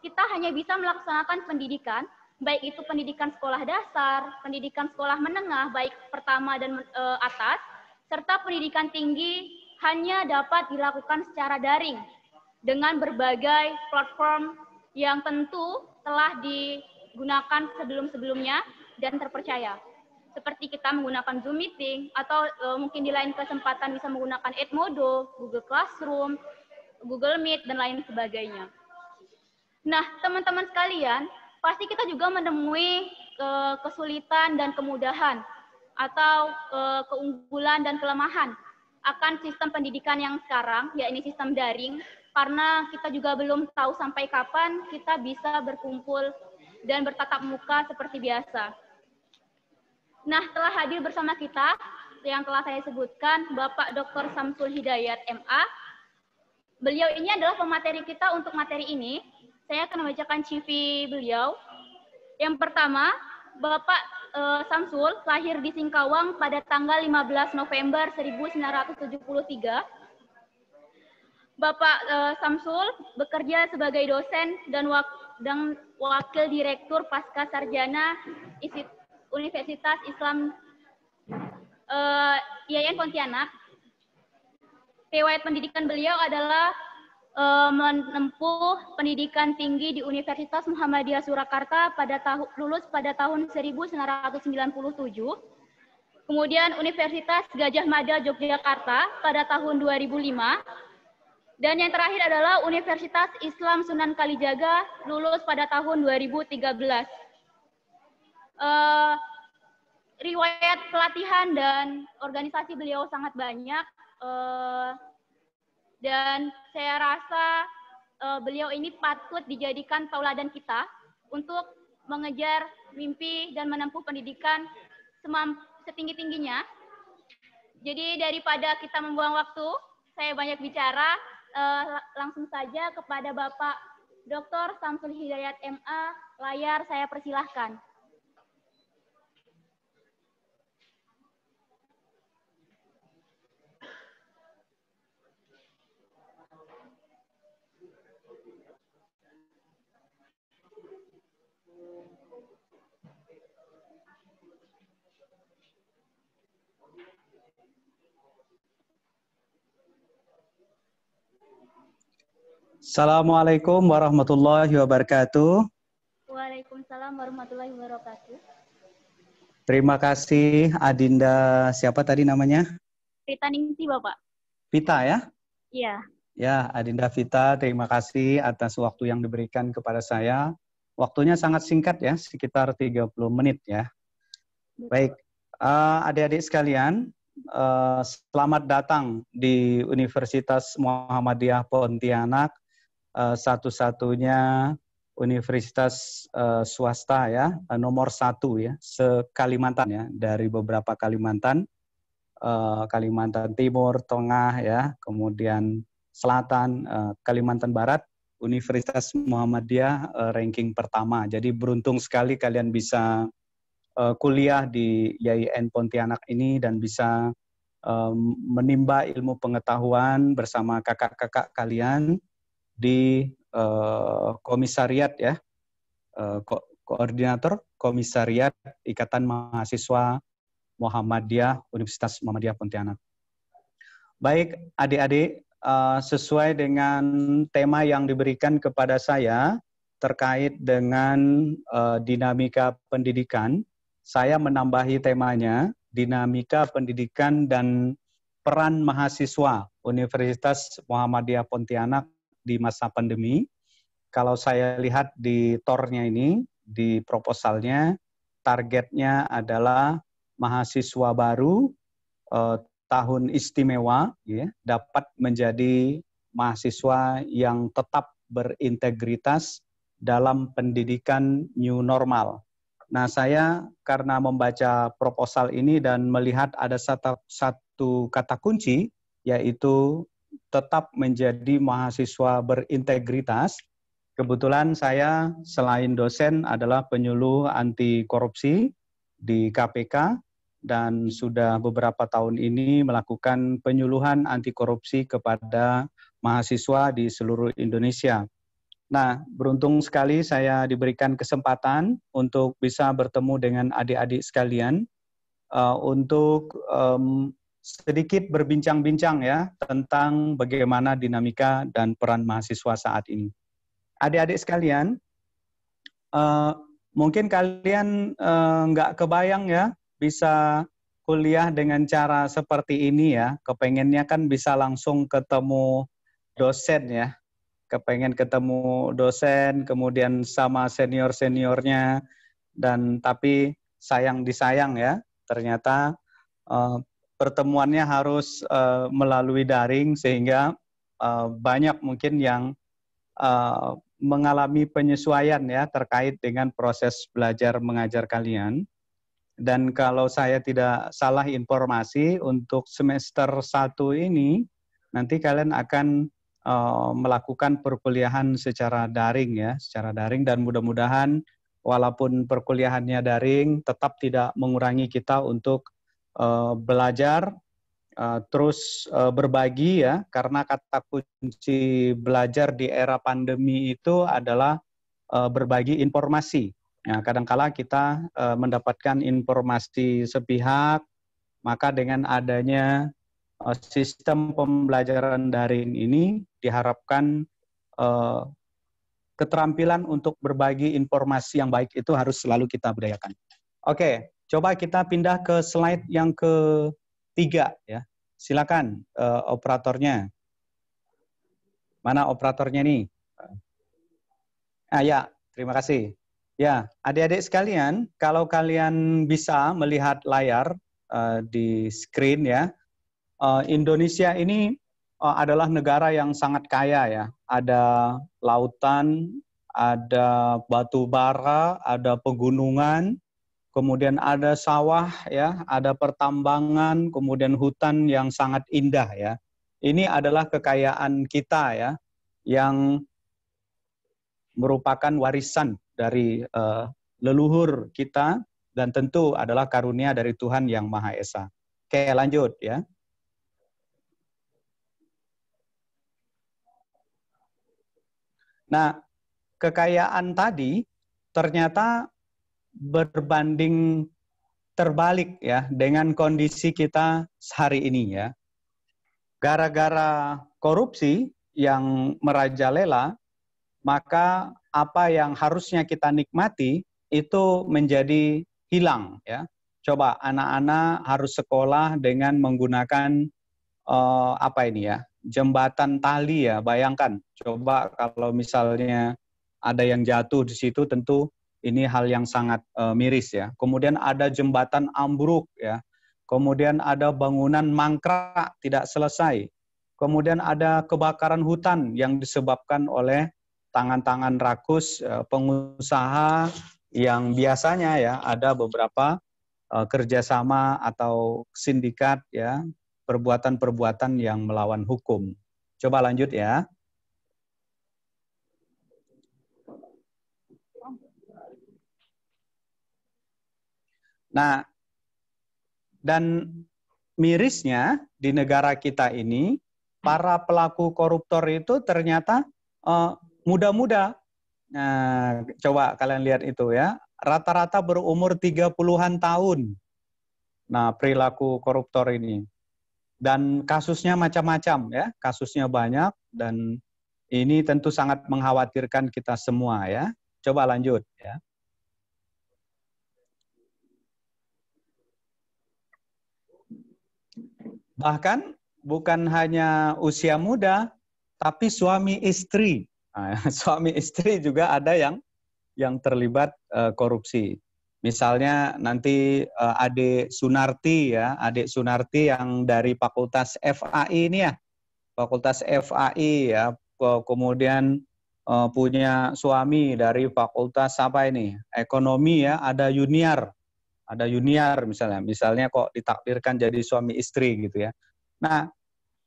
kita hanya bisa melaksanakan pendidikan, baik itu pendidikan sekolah dasar, pendidikan sekolah menengah, baik pertama dan atas, serta pendidikan tinggi hanya dapat dilakukan secara daring dengan berbagai platform yang tentu telah digunakan sebelum-sebelumnya dan terpercaya. Seperti kita menggunakan Zoom Meeting, atau mungkin di lain kesempatan bisa menggunakan Edmodo, Google Classroom, Google Meet, dan lain sebagainya. Nah, teman-teman sekalian, pasti kita juga menemui kesulitan dan kemudahan, atau keunggulan dan kelemahan akan sistem pendidikan yang sekarang, yakni sistem daring, karena kita juga belum tahu sampai kapan kita bisa berkumpul dan bertatap muka seperti biasa. Nah, telah hadir bersama kita yang telah saya sebutkan, Bapak Dr. Samsul Hidayat, MA. Beliau ini adalah pemateri kita untuk materi ini. Saya akan membacakan CV beliau. Yang pertama, Bapak Samsul lahir di Singkawang pada tanggal 15 November 1973. Bapak Samsul bekerja sebagai dosen dan wakil direktur pasca sarjana Universitas Islam IAIN Pontianak. Riwayat pendidikan beliau adalah menempuh pendidikan tinggi di Universitas Muhammadiyah Surakarta lulus pada tahun 1997. Kemudian Universitas Gajah Mada Yogyakarta pada tahun 2005. Dan yang terakhir adalah Universitas Islam Sunan Kalijaga lulus pada tahun 2013. Riwayat pelatihan dan organisasi beliau sangat banyak, dan saya rasa beliau ini patut dijadikan tauladan kita untuk mengejar mimpi dan menempuh pendidikan setinggi-tingginya. Jadi daripada kita membuang waktu, saya banyak bicara, langsung saja kepada Bapak Dr. Samsul Hidayat MA, layar saya persilahkan. Assalamualaikum warahmatullahi wabarakatuh. Waalaikumsalam warahmatullahi wabarakatuh. Terima kasih Adinda, siapa tadi namanya? Vita Ningsi, Bapak. Vita ya? Iya. Ya, Adinda Vita, terima kasih atas waktu yang diberikan kepada saya. Waktunya sangat singkat ya, sekitar 30 menit ya. Baik, adik-adik sekalian, selamat datang di Universitas Muhammadiyah Pontianak, satu-satunya universitas swasta ya, nomor 1 ya, se-Kalimantan ya, dari beberapa Kalimantan, Kalimantan Timur, Tengah ya, kemudian Selatan, Kalimantan Barat, Universitas Muhammadiyah ranking pertama. Jadi beruntung sekali kalian bisa kuliah di IAIN Pontianak ini dan bisa menimba ilmu pengetahuan bersama kakak-kakak kalian di komisariat ya, koordinator komisariat Ikatan Mahasiswa Muhammadiyah Universitas Muhammadiyah Pontianak. Baik adik-adik, sesuai dengan tema yang diberikan kepada saya terkait dengan dinamika pendidikan, saya menambahi temanya dinamika pendidikan dan peran mahasiswa Universitas Muhammadiyah Pontianak di masa pandemi. Kalau saya lihat di tornya ini, di proposalnya, targetnya adalah mahasiswa baru tahun istimewa ya, dapat menjadi mahasiswa yang tetap berintegritas dalam pendidikan new normal. Nah, saya karena membaca proposal ini dan melihat ada satu kata kunci, yaitu tetap menjadi mahasiswa berintegritas. Kebetulan saya selain dosen adalah penyuluh anti korupsi di KPK dan sudah beberapa tahun ini melakukan penyuluhan anti korupsi kepada mahasiswa di seluruh Indonesia. Nah, beruntung sekali saya diberikan kesempatan untuk bisa bertemu dengan adik-adik sekalian untuk sedikit berbincang-bincang ya tentang bagaimana dinamika dan peran mahasiswa saat ini. Adik-adik sekalian, mungkin kalian nggak kebayang ya bisa kuliah dengan cara seperti ini ya. Kepengennya kan bisa langsung ketemu dosen ya. Kepengen ketemu dosen, kemudian sama senior-seniornya, dan tapi sayang disayang ya, ternyata pertemuannya harus melalui daring sehingga banyak mungkin yang mengalami penyesuaian ya terkait dengan proses belajar mengajar kalian. Dan kalau saya tidak salah informasi untuk semester 1 ini nanti kalian akan melakukan perkuliahan secara daring ya, secara daring, dan mudah-mudahan walaupun perkuliahannya daring tetap tidak mengurangi kita untuk belajar terus berbagi ya, karena kata kunci belajar di era pandemi itu adalah berbagi informasi. Nah, kadangkala kita mendapatkan informasi sepihak, maka dengan adanya sistem pembelajaran daring ini diharapkan keterampilan untuk berbagi informasi yang baik itu harus selalu kita budayakan. Oke, coba kita pindah ke slide yang ketiga ya. Silakan operatornya. Mana operatornya nih? Ya, terima kasih. Ya, adik-adik sekalian, kalau kalian bisa melihat layar di screen ya, Indonesia ini adalah negara yang sangat kaya ya. Ada lautan, ada batu bara, ada pegunungan, kemudian ada sawah ya, ada pertambangan, kemudian hutan yang sangat indah ya. Ini adalah kekayaan kita ya, yang merupakan warisan dari leluhur kita dan tentu adalah karunia dari Tuhan Yang Maha Esa. Oke, lanjut ya. Nah, kekayaan tadi ternyata berbanding terbalik ya dengan kondisi kita hari ini ya. Gara-gara korupsi yang merajalela, maka apa yang harusnya kita nikmati itu menjadi hilang ya. Coba anak-anak harus sekolah dengan menggunakan apa ini ya, jembatan tali ya, bayangkan. Coba kalau misalnya ada yang jatuh di situ, tentu ini hal yang sangat miris ya. Kemudian ada jembatan ambruk ya. Kemudian ada bangunan mangkrak tidak selesai. Kemudian ada kebakaran hutan yang disebabkan oleh tangan-tangan rakus pengusaha yang biasanya ya ada beberapa kerjasama atau sindikat ya, perbuatan-perbuatan yang melawan hukum. Coba lanjut ya. Nah, dan mirisnya di negara kita ini, para pelaku koruptor itu ternyata muda-muda. Nah, coba kalian lihat itu ya, rata-rata berumur 30-an tahun. Nah, perilaku koruptor ini. Dan kasusnya macam-macam ya, kasusnya banyak dan ini tentu sangat mengkhawatirkan kita semua ya. Coba lanjut ya. Bahkan bukan hanya usia muda, tapi suami istri. Nah, suami istri juga ada yang terlibat korupsi. Misalnya nanti adik Sunarti ya, adik Sunarti yang dari Fakultas FAI ini ya, Fakultas FAI ya, kemudian punya suami dari Fakultas apa ini, Ekonomi ya, ada Yuniar misalnya kok ditakdirkan jadi suami istri gitu ya. Nah,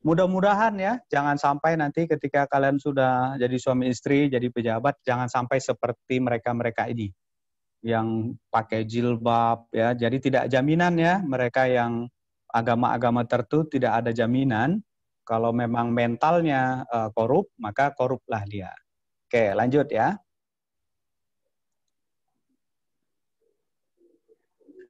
mudah-mudahan ya, jangan sampai nanti ketika kalian sudah jadi suami istri, jadi pejabat, jangan sampai seperti mereka-mereka ini yang pakai jilbab ya. Jadi tidak jaminan ya, mereka yang agama-agama tertentu tidak ada jaminan. Kalau memang mentalnya korup, maka koruplah dia. Oke, lanjut ya.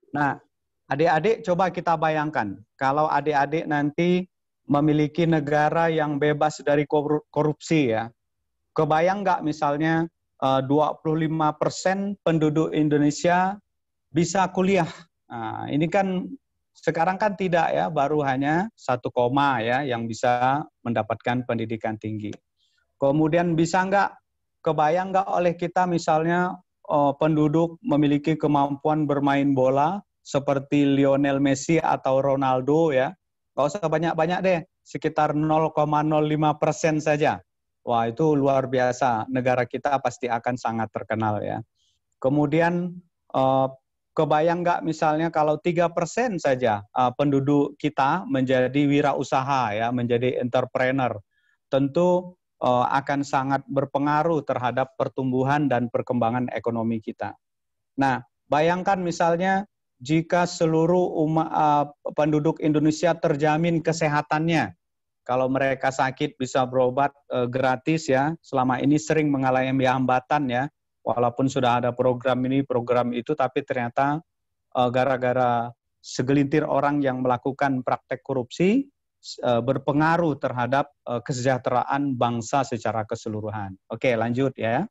Nah, adik-adik coba kita bayangkan, kalau adik-adik nanti memiliki negara yang bebas dari korupsi ya. Kebayang nggak misalnya 25% penduduk Indonesia bisa kuliah. Nah, ini kan sekarang kan tidak ya, baru hanya 1 ya yang bisa mendapatkan pendidikan tinggi. Kemudian bisa nggak, kebayang nggak oleh kita misalnya penduduk memiliki kemampuan bermain bola seperti Lionel Messi atau Ronaldo ya, nggak usah banyak-banyak deh, sekitar 0,05% saja. Wah itu luar biasa, negara kita pasti akan sangat terkenal ya. Kemudian kebayang nggak misalnya kalau 3% saja penduduk kita menjadi wirausaha ya, menjadi entrepreneur, tentu akan sangat berpengaruh terhadap pertumbuhan dan perkembangan ekonomi kita. Nah, bayangkan misalnya jika seluruh penduduk Indonesia terjamin kesehatannya, kalau mereka sakit bisa berobat gratis ya, selama ini sering mengalami hambatan ya, walaupun sudah ada program ini, program itu, tapi ternyata gara-gara segelintir orang yang melakukan praktek korupsi, berpengaruh terhadap kesejahteraan bangsa secara keseluruhan. Oke, lanjut ya.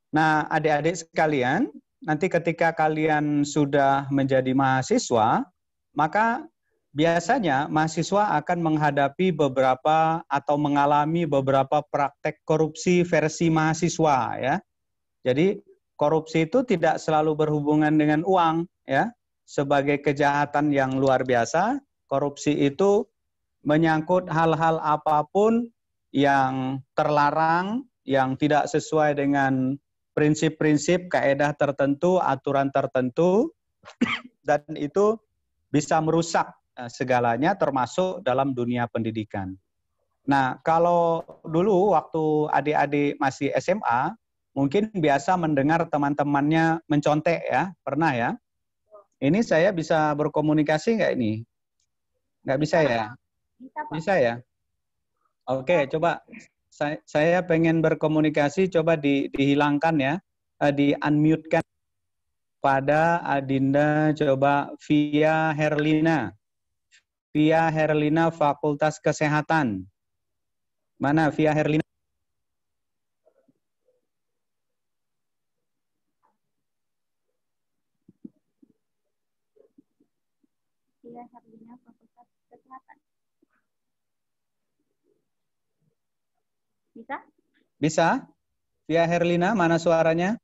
Nah, adik-adik sekalian, nanti ketika kalian sudah menjadi mahasiswa, maka biasanya mahasiswa akan menghadapi beberapa atau mengalami beberapa praktek korupsi versi mahasiswa ya. Jadi korupsi itu tidak selalu berhubungan dengan uang ya. Sebagai kejahatan yang luar biasa, korupsi itu menyangkut hal-hal apapun yang terlarang, yang tidak sesuai dengan prinsip-prinsip, kaedah tertentu, aturan tertentu, dan itu bisa merusak segalanya termasuk dalam dunia pendidikan. Nah, kalau dulu waktu adik-adik masih SMA, mungkin biasa mendengar teman-temannya mencontek ya, pernah ya? Ini saya bisa berkomunikasi nggak ini? Nggak bisa ya? Bisa ya? Oke, coba saya pengen berkomunikasi, coba dihilangkan ya, di-unmute-kan pada Adinda, coba Via Herlina. Via Herlina Fakultas Kesehatan. Mana Via Herlina? Via Herlina Fakultas Kesehatan. Bisa? Bisa? Via Herlina, mana suaranya?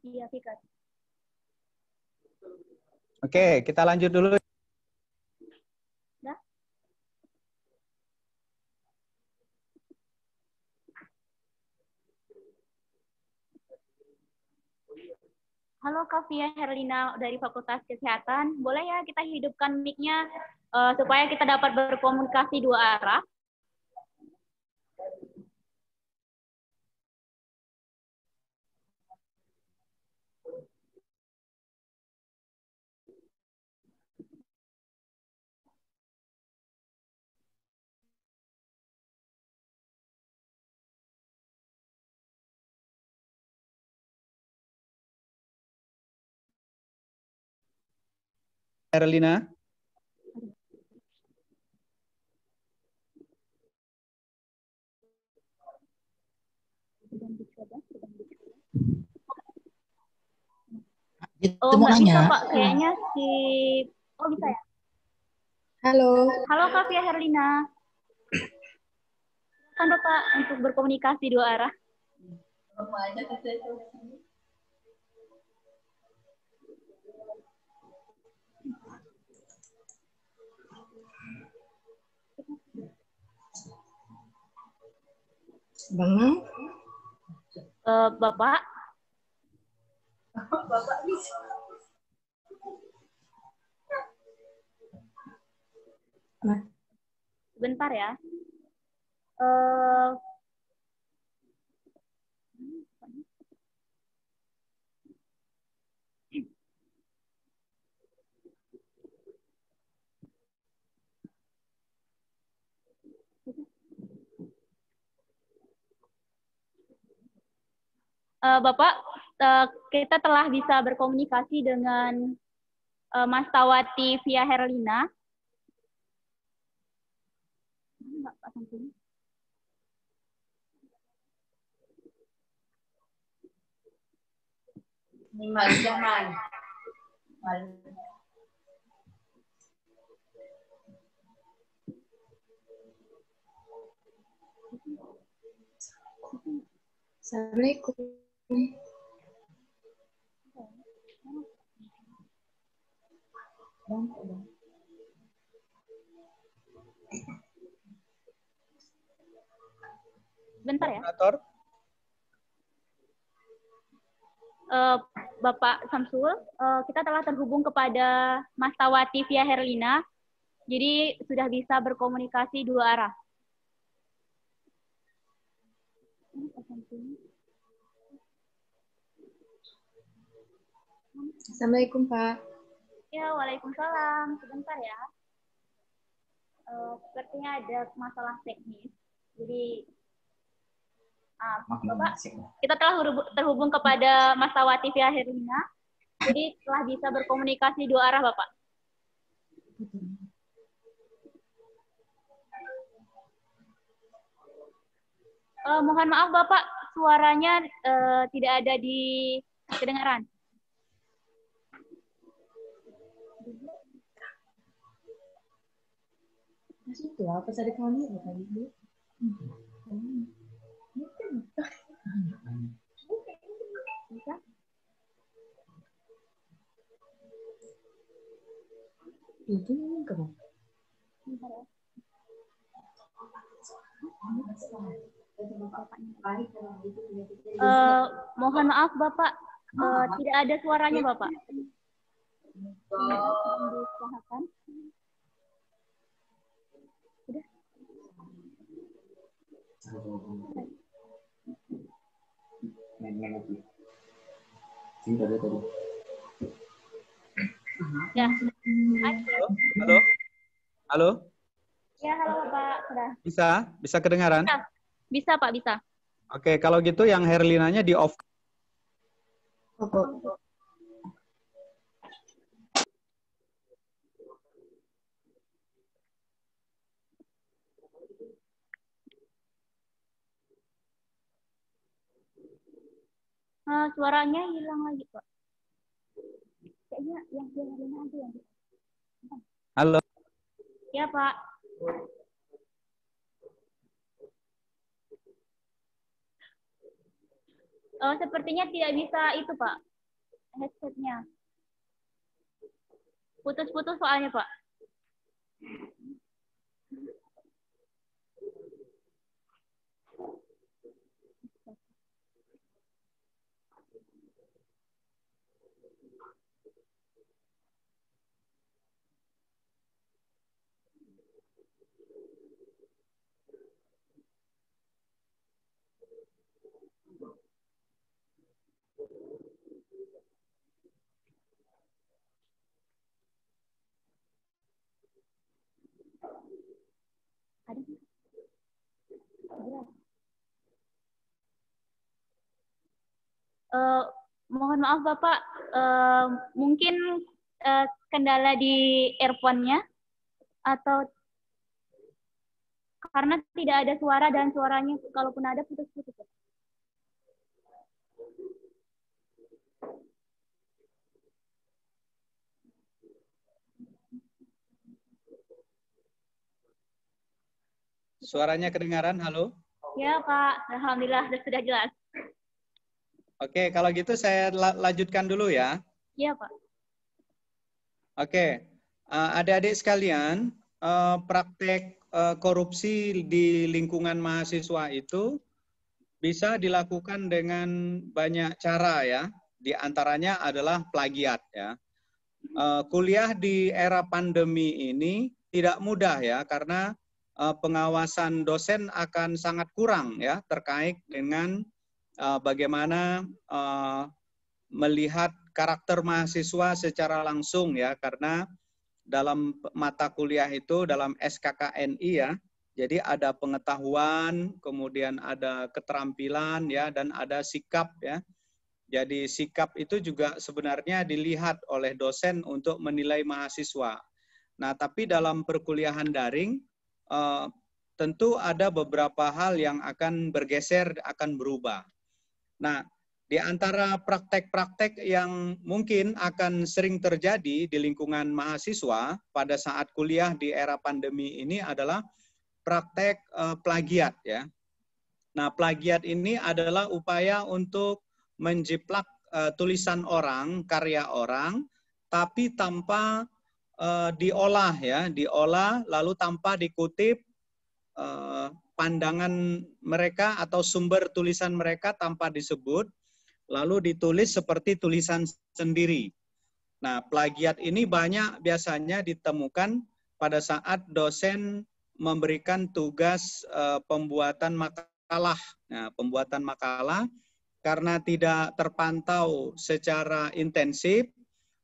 Iya, Fikar. Oke, kita lanjut dulu. Dah? Halo Kak Via Herlina dari Fakultas Kesehatan. Boleh ya kita hidupkan mic-nya supaya kita dapat berkomunikasi dua arah? Herlina. Oh, nggak bisa Pak, kayaknya si... Oh, bisa ya? Halo. Halo Kak Via Herlina. Kan Bapak untuk berkomunikasi dua arah. Bang. Bapak. Bapak bisa. Sebentar ya. Bapak, kita telah bisa berkomunikasi dengan Mas Tawati via Herlina. Assalamualaikum. Bentar ya. Bapak Samsul, kita telah terhubung kepada Mas Tawati via Herlina, jadi sudah bisa berkomunikasi dua arah. Assalamualaikum, Pak. Ya, waalaikumsalam. Sebentar ya. Sepertinya ada masalah teknis. Jadi, Bapak, kita telah terhubung kepada Mas Tawati via Herlina. Jadi, telah bisa berkomunikasi dua arah, Bapak. Mohon maaf, Bapak, suaranya tidak ada di kedengaran. Itu apa tadi kami tadi Bu? Bisa? Itu kamu. Mohon maaf, Bapak, tidak ada suaranya, Bapak. Diusahakan. Sudah. Ya. Halo. Halo. Ya, halo Bapak. Sudah. Bisa kedengaran? Bisa, Pak, bisa. Oke, kalau gitu yang Herlinanya di off. Suaranya hilang lagi, Pak. Kayaknya yang Herlina aja yang. Halo. Ya, Pak. Sepertinya tidak bisa itu, Pak. Headsetnya. Putus-putus soalnya, Pak. Mohon maaf Bapak, mungkin kendala di earphone-nya atau karena tidak ada suara dan suaranya kalaupun ada putus-putus. Suaranya kedengaran, halo? Ya Pak, alhamdulillah sudah jelas. Oke, kalau gitu saya lanjutkan dulu ya. Iya Pak. Oke, adik-adik sekalian, praktek korupsi di lingkungan mahasiswa itu bisa dilakukan dengan banyak cara ya. Di antaranya adalah plagiat ya. Kuliah di era pandemi ini tidak mudah ya, karena pengawasan dosen akan sangat kurang ya terkait dengan bagaimana melihat karakter mahasiswa secara langsung ya, karena dalam mata kuliah itu dalam SKKNI ya, jadi ada pengetahuan, kemudian ada keterampilan ya, dan ada sikap ya. Jadi sikap itu juga sebenarnya dilihat oleh dosen untuk menilai mahasiswa. Nah, tapi dalam perkuliahan daring, tentu ada beberapa hal yang akan bergeser, akan berubah. Nah, di antara praktek-praktek yang mungkin akan sering terjadi di lingkungan mahasiswa pada saat kuliah di era pandemi ini adalah praktek plagiat ya. Nah, plagiat ini adalah upaya untuk menjiplak tulisan orang, karya orang, tapi tanpa diolah ya, diolah lalu tanpa dikutip pandangan mereka atau sumber tulisan mereka tanpa disebut, lalu ditulis seperti tulisan sendiri. Nah, plagiat ini banyak biasanya ditemukan pada saat dosen memberikan tugas pembuatan makalah. Nah, pembuatan makalah karena tidak terpantau secara intensif,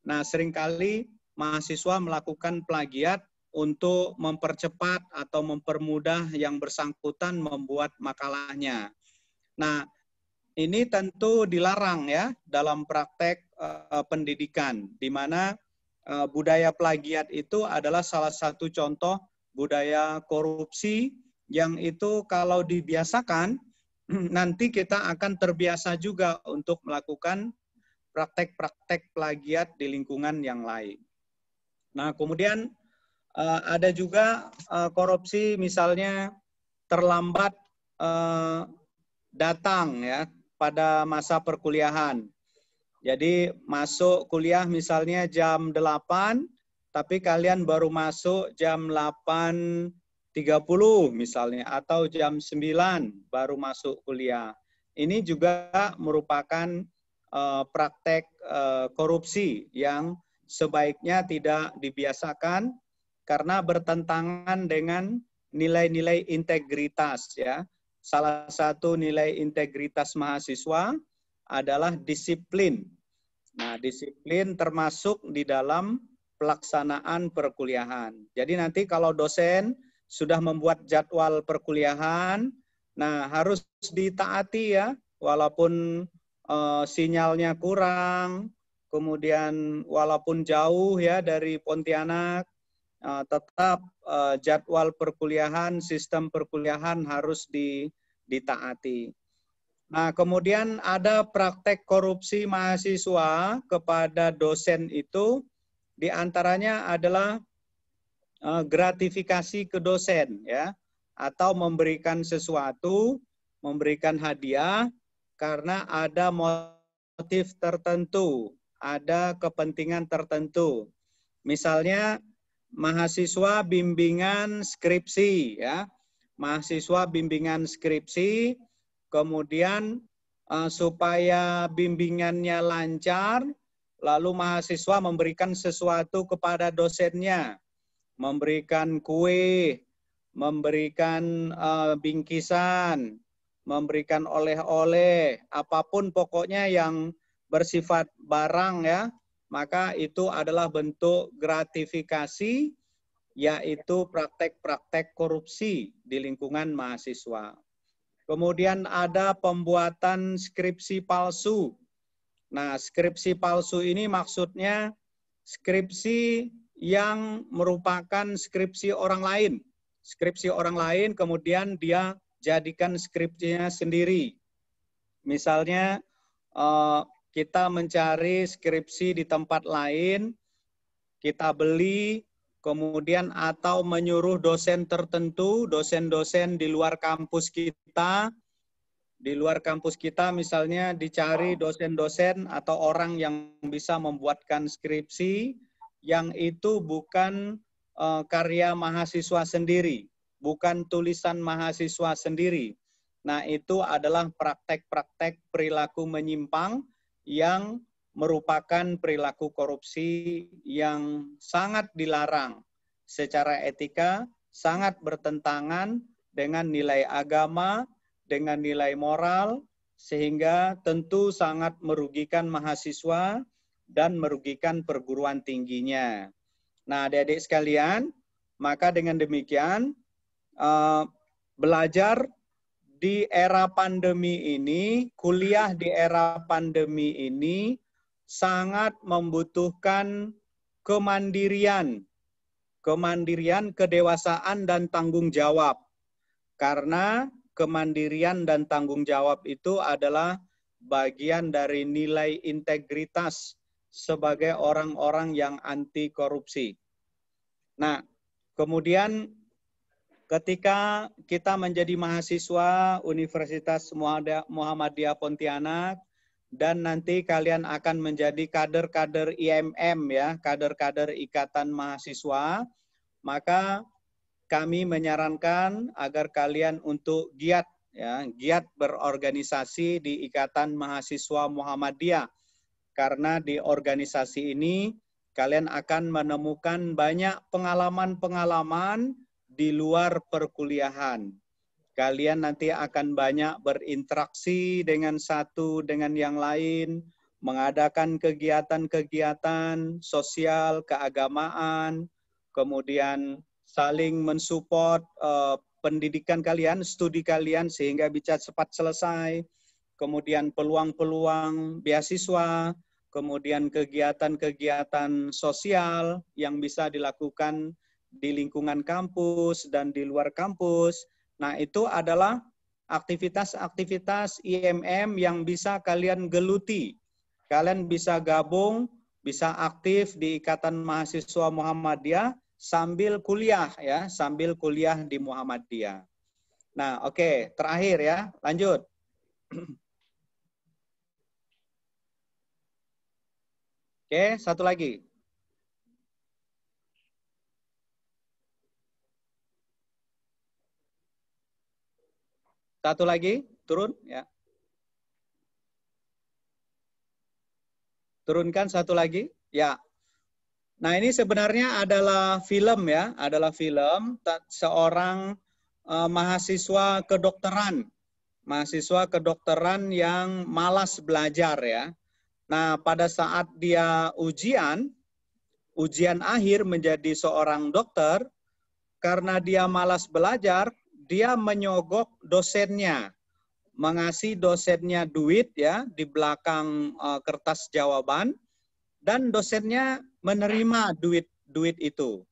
nah seringkali mahasiswa melakukan plagiat untuk mempercepat atau mempermudah yang bersangkutan membuat makalahnya. Nah, ini tentu dilarang ya dalam praktek pendidikan, di mana budaya plagiat itu adalah salah satu contoh budaya korupsi yang itu kalau dibiasakan, nanti kita akan terbiasa juga untuk melakukan praktek-praktek plagiat di lingkungan yang lain. Nah, kemudian ada juga korupsi misalnya terlambat datang ya pada masa perkuliahan. Jadi masuk kuliah misalnya jam 8, tapi kalian baru masuk jam 8.30 misalnya, atau jam 9 baru masuk kuliah. Ini juga merupakan praktek korupsi yang sebaiknya tidak dibiasakan karena bertentangan dengan nilai-nilai integritas ya. Salah satu nilai integritas mahasiswa adalah disiplin. Nah, disiplin termasuk di dalam pelaksanaan perkuliahan. Jadi nanti kalau dosen sudah membuat jadwal perkuliahan, nah harus ditaati ya, walaupun sinyalnya kurang, kemudian walaupun jauh ya dari Pontianak, tetap jadwal perkuliahan, sistem perkuliahan harus ditaati. Nah, kemudian ada praktek korupsi mahasiswa kepada dosen itu, diantaranya adalah gratifikasi ke dosen, ya, atau memberikan sesuatu, memberikan hadiah karena ada motif tertentu, ada kepentingan tertentu. Misalnya mahasiswa bimbingan skripsi, ya, mahasiswa bimbingan skripsi, kemudian supaya bimbingannya lancar, lalu mahasiswa memberikan sesuatu kepada dosennya, memberikan kue, memberikan bingkisan, memberikan oleh-oleh, apapun pokoknya yang bersifat barang ya, maka itu adalah bentuk gratifikasi, yaitu praktek-praktek korupsi di lingkungan mahasiswa. Kemudian ada pembuatan skripsi palsu. Nah, skripsi palsu ini maksudnya skripsi yang merupakan skripsi orang lain. Skripsi orang lain kemudian dia jadikan skripsinya sendiri. Misalnya kita mencari skripsi di tempat lain, kita beli, kemudian atau menyuruh dosen tertentu, dosen-dosen di luar kampus kita misalnya dicari dosen-dosen atau orang yang bisa membuatkan skripsi yang itu bukan karya mahasiswa sendiri, bukan tulisan mahasiswa sendiri. Nah, itu adalah praktek-praktek perilaku menyimpang yang merupakan perilaku korupsi yang sangat dilarang secara etika, sangat bertentangan dengan nilai agama, dengan nilai moral, sehingga tentu sangat merugikan mahasiswa dan merugikan perguruan tingginya. Nah, adik-adik sekalian, maka dengan demikian belajar di era pandemi ini, kuliah di era pandemi ini sangat membutuhkan kemandirian, kedewasaan, dan tanggung jawab. Karena kemandirian dan tanggung jawab itu adalah bagian dari nilai integritas sebagai orang-orang yang anti korupsi. Nah, kemudian ketika kita menjadi mahasiswa Universitas Muhammadiyah Pontianak dan nanti kalian akan menjadi kader-kader IMM ya, kader-kader Ikatan Mahasiswa, maka kami menyarankan agar kalian untuk giat berorganisasi di Ikatan Mahasiswa Muhammadiyah. Karena di organisasi ini kalian akan menemukan banyak pengalaman-pengalaman di luar perkuliahan. Kalian nanti akan banyak berinteraksi dengan satu dengan yang lain, mengadakan kegiatan-kegiatan sosial, keagamaan, kemudian saling mensupport pendidikan kalian, studi kalian sehingga bisa cepat selesai, kemudian peluang-peluang beasiswa, kemudian kegiatan-kegiatan sosial yang bisa dilakukan di lingkungan kampus dan di luar kampus. Nah, itu adalah aktivitas-aktivitas IMM yang bisa kalian geluti. Kalian bisa gabung, bisa aktif di Ikatan Mahasiswa Muhammadiyah sambil kuliah ya, sambil kuliah di Muhammadiyah. Nah, oke, terakhir ya, lanjut. Oke, satu lagi. Satu lagi, turun ya. Turunkan satu lagi, ya. Nah, ini sebenarnya adalah film ya, adalah film seorang mahasiswa kedokteran yang malas belajar ya. Nah, pada saat dia ujian akhir menjadi seorang dokter, karena dia malas belajar, dia menyogok dosennya, mengasih dosennya duit ya di belakang kertas jawaban, dan dosennya menerima duit itu.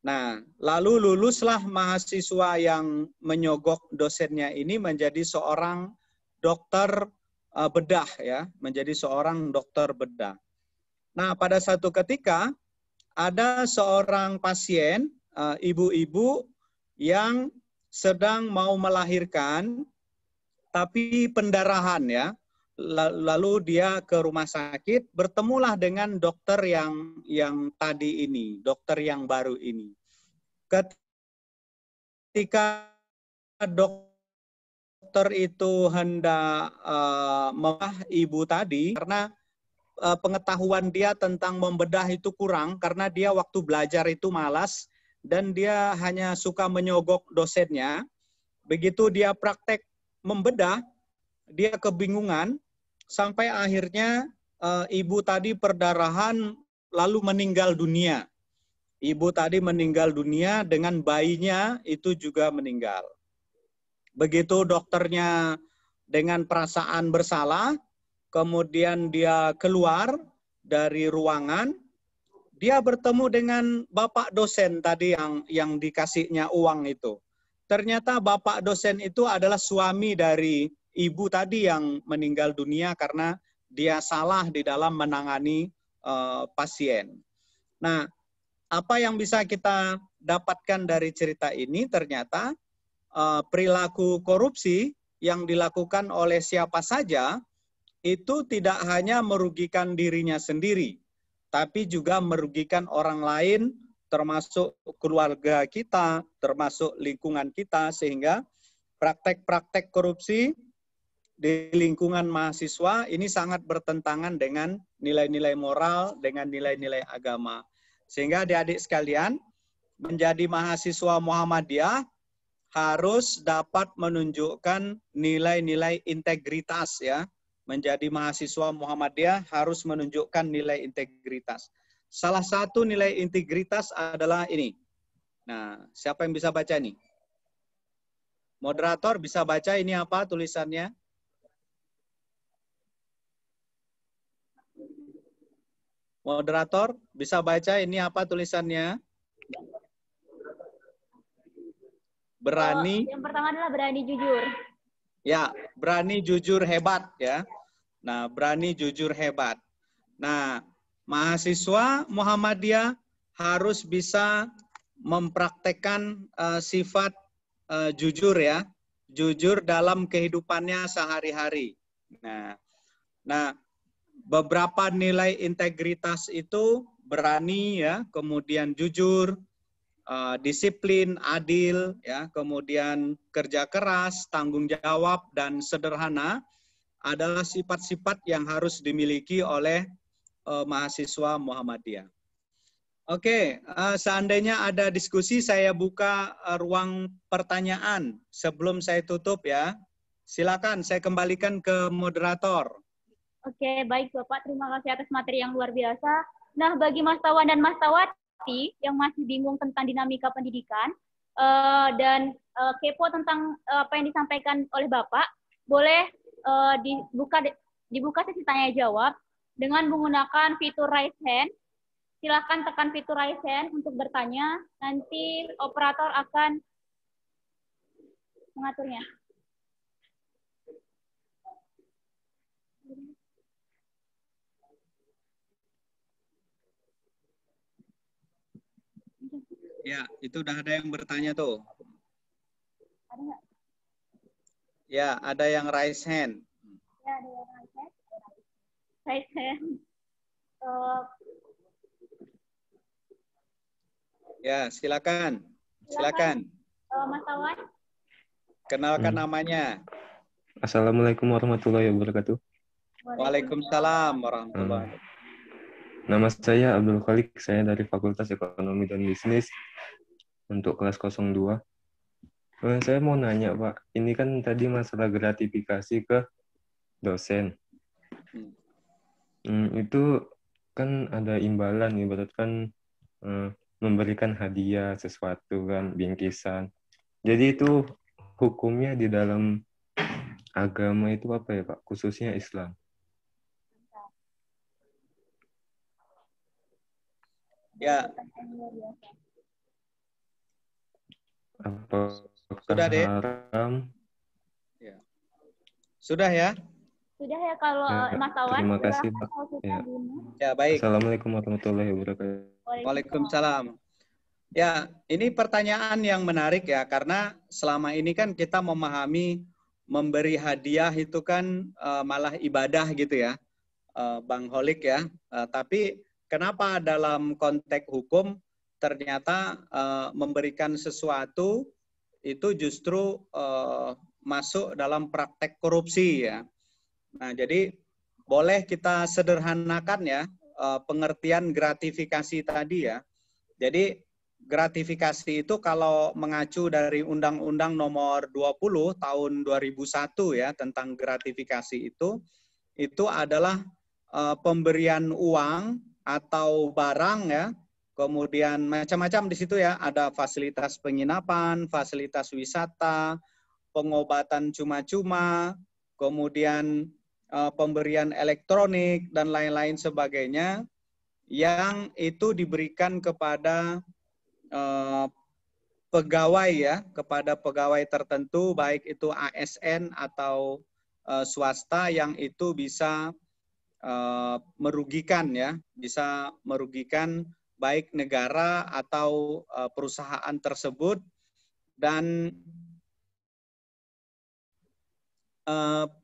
Nah, lalu luluslah mahasiswa yang menyogok dosennya ini menjadi seorang dokter bedah ya, menjadi seorang dokter bedah. Nah, pada satu ketika ada seorang pasien, ibu-ibu yang sedang mau melahirkan, tapi pendarahan ya. Lalu dia ke rumah sakit, bertemulah dengan dokter yang tadi ini, dokter yang baru ini. Ketika dokter itu hendak membedah ibu tadi, karena pengetahuan dia tentang membedah itu kurang, karena dia waktu belajar itu malas, dan dia hanya suka menyogok dosennya. Begitu dia praktek membedah, dia kebingungan, sampai akhirnya ibu tadi perdarahan lalu meninggal dunia. Ibu tadi meninggal dunia dengan bayinya itu juga meninggal. Begitu dokternya dengan perasaan bersalah, kemudian dia keluar dari ruangan, dia bertemu dengan bapak dosen tadi yang dikasihnya uang itu. Ternyata bapak dosen itu adalah suami dari ibu tadi yang meninggal dunia karena dia salah di dalam menangani pasien. Nah, apa yang bisa kita dapatkan dari cerita ini? Ternyata perilaku korupsi yang dilakukan oleh siapa saja itu tidak hanya merugikan dirinya sendiri, tapi juga merugikan orang lain, termasuk keluarga kita, termasuk lingkungan kita, sehingga praktek-praktek korupsi di lingkungan mahasiswa ini sangat bertentangan dengan nilai-nilai moral, dengan nilai-nilai agama. Sehingga adik-adik sekalian, menjadi mahasiswa Muhammadiyah harus dapat menunjukkan nilai-nilai integritas ya. Menjadi mahasiswa Muhammadiyah harus menunjukkan nilai integritas. Salah satu nilai integritas adalah ini. Nah, siapa yang bisa baca nih? Moderator bisa baca ini apa tulisannya? Moderator bisa baca ini apa tulisannya? Berani. Yang pertama adalah berani jujur. Ya, berani jujur hebat ya. Nah, berani jujur hebat. Nah, mahasiswa Muhammadiyah harus bisa mempraktekkan sifat jujur ya. Jujur dalam kehidupannya sehari-hari. Nah, beberapa nilai integritas itu berani ya, kemudian jujur, disiplin, adil, ya, kemudian kerja keras, tanggung jawab, dan sederhana adalah sifat-sifat yang harus dimiliki oleh mahasiswa Muhammadiyah. Oke, seandainya ada diskusi, saya buka ruang pertanyaan sebelum saya tutup ya. Silakan, saya kembalikan ke moderator. Oke, baik Bapak. Terima kasih atas materi yang luar biasa. Nah, bagi Mas Tawan dan Mas Tawati yang masih bingung tentang dinamika pendidikan dan kepo tentang apa yang disampaikan oleh Bapak, boleh dibuka sesi tanya jawab dengan menggunakan fitur raise hand. Silakan tekan fitur raise hand untuk bertanya. Nanti operator akan mengaturnya. Ya, itu udah ada yang bertanya tuh. Ada nggak? Ya, ada yang raise hand. Ya, ada yang raise hand. Raise hand. Ya, silakan. Silakan. Mas Tawan. Kenalkan namanya. Assalamualaikum warahmatullahi wabarakatuh. Waalaikumsalam warahmatullahi wabarakatuh. Nama saya Abdul Khalik, saya dari Fakultas Ekonomi dan Bisnis untuk kelas 02. Saya mau nanya Pak, ini kan tadi masalah gratifikasi ke dosen. Itu kan ada imbalan, ibarat kan memberikan hadiah sesuatu kan, bingkisan. Jadi itu hukumnya di dalam agama itu apa ya Pak, khususnya Islam? Ya. Apa sudah deh? Haram? Ya. Sudah ya? Sudah ya kalau Mas Tawan. Terima kasih Pak. Ya. Ya, baik. Assalamualaikum warahmatullahi wabarakatuh. Waalaikumsalam. Ya, ini pertanyaan yang menarik ya, karena selama ini kan kita memahami memberi hadiah itu kan malah ibadah gitu ya, Bang Holik ya. Tapi kenapa dalam konteks hukum ternyata memberikan sesuatu itu justru masuk dalam praktek korupsi ya. Nah, jadi boleh kita sederhanakan ya pengertian gratifikasi tadi ya. Jadi gratifikasi itu kalau mengacu dari Undang-Undang Nomor 20 Tahun 2001 ya tentang gratifikasi itu adalah pemberian uang atau barang ya, kemudian macam-macam di situ ya, ada fasilitas penginapan, fasilitas wisata, pengobatan cuma-cuma, kemudian pemberian elektronik dan lain-lain sebagainya yang itu diberikan kepada pegawai ya, kepada pegawai tertentu baik itu ASN atau swasta yang itu bisa merugikan ya, bisa merugikan baik negara atau perusahaan tersebut, dan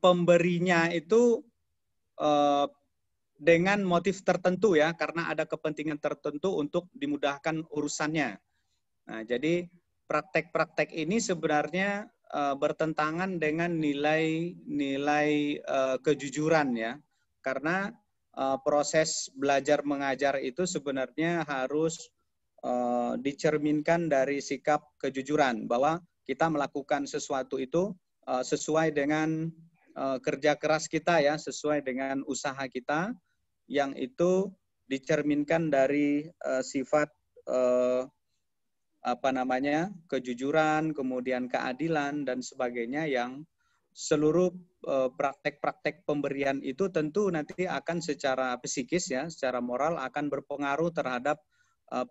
pemberinya itu dengan motif tertentu ya, karena ada kepentingan tertentu untuk dimudahkan urusannya. Nah, jadi praktek-praktek ini sebenarnya bertentangan dengan nilai-nilai kejujuran ya, karena proses belajar mengajar itu sebenarnya harus dicerminkan dari sikap kejujuran, bahwa kita melakukan sesuatu itu sesuai dengan kerja keras kita ya, sesuai dengan usaha kita, yang itu dicerminkan dari sifat kejujuran, kemudian keadilan dan sebagainya, yang seluruh praktek-praktek pemberian itu tentu nanti akan secara psikis ya, secara moral akan berpengaruh terhadap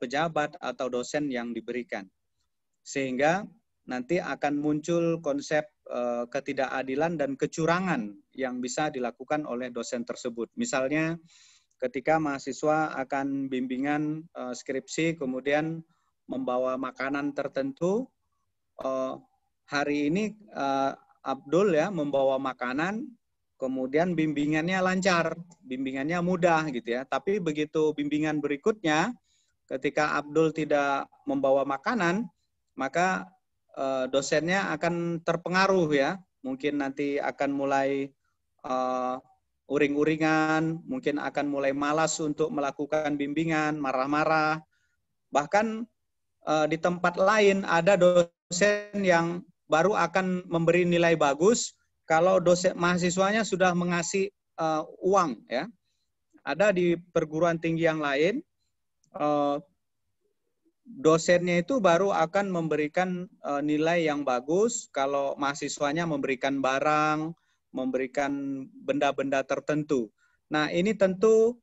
pejabat atau dosen yang diberikan. Sehingga nanti akan muncul konsep ketidakadilan dan kecurangan yang bisa dilakukan oleh dosen tersebut. Misalnya ketika mahasiswa akan bimbingan skripsi kemudian membawa makanan tertentu, hari ini Abdul ya membawa makanan, kemudian bimbingannya lancar, bimbingannya mudah gitu ya. Tapi begitu bimbingan berikutnya, ketika Abdul tidak membawa makanan, maka dosennya akan terpengaruh ya. Mungkin nanti akan mulai uring-uringan, mungkin akan mulai malas untuk melakukan bimbingan, marah-marah. Bahkan di tempat lain ada dosen yang baru akan memberi nilai bagus kalau dosen mahasiswanya sudah mengasih uang ya. Ada di perguruan tinggi yang lain dosennya itu baru akan memberikan nilai yang bagus kalau mahasiswanya memberikan barang, memberikan benda-benda tertentu. Nah, ini tentu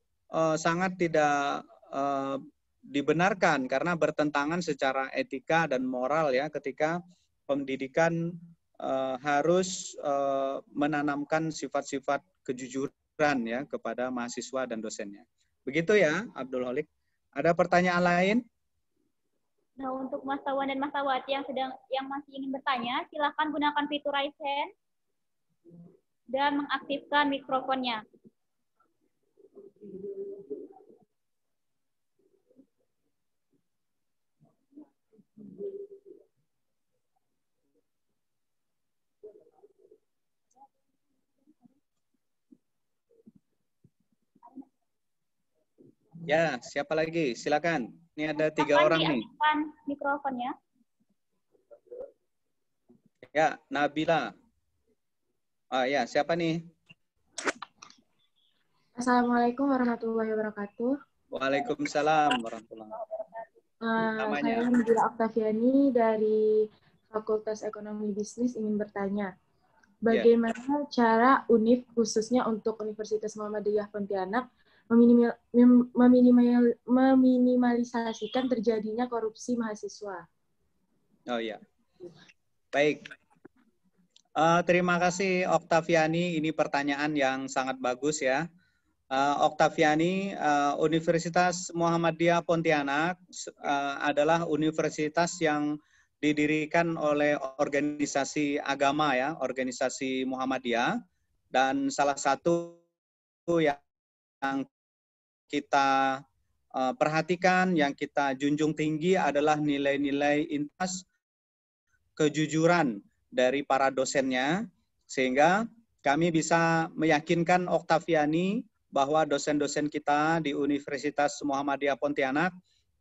sangat tidak dibenarkan karena bertentangan secara etika dan moral ya, ketika pendidikan harus menanamkan sifat-sifat kejujuran ya kepada mahasiswa dan dosennya. Begitu ya, Abdul Holik. Ada pertanyaan lain? Nah, untuk Mas Tawan dan Mas Tawati yang masih ingin bertanya, silakan gunakan fitur raise hand dan mengaktifkan mikrofonnya. Ya, siapa lagi? Silakan. Ini ada 3 orang nih. Diaktifkan mikrofonnya. Ya, Nabila. Ya, siapa nih? Assalamualaikum warahmatullahi wabarakatuh. Waalaikumsalam warahmatullahi wabarakatuh. Saya Nabila Oktaviani dari Fakultas Ekonomi Bisnis ingin bertanya, bagaimana cara UNIF khususnya untuk Universitas Muhammadiyah Pontianak meminimalisasikan terjadinya korupsi mahasiswa? Oh ya, baik. Terima kasih Oktaviani, ini pertanyaan yang sangat bagus ya. Oktaviani, Universitas Muhammadiyah Pontianak adalah universitas yang didirikan oleh organisasi agama ya, organisasi Muhammadiyah, dan salah satu yang kita perhatikan, yang kita junjung tinggi adalah nilai-nilai integritas, kejujuran dari para dosennya, sehingga kami bisa meyakinkan Oktaviani bahwa dosen-dosen kita di Universitas Muhammadiyah Pontianak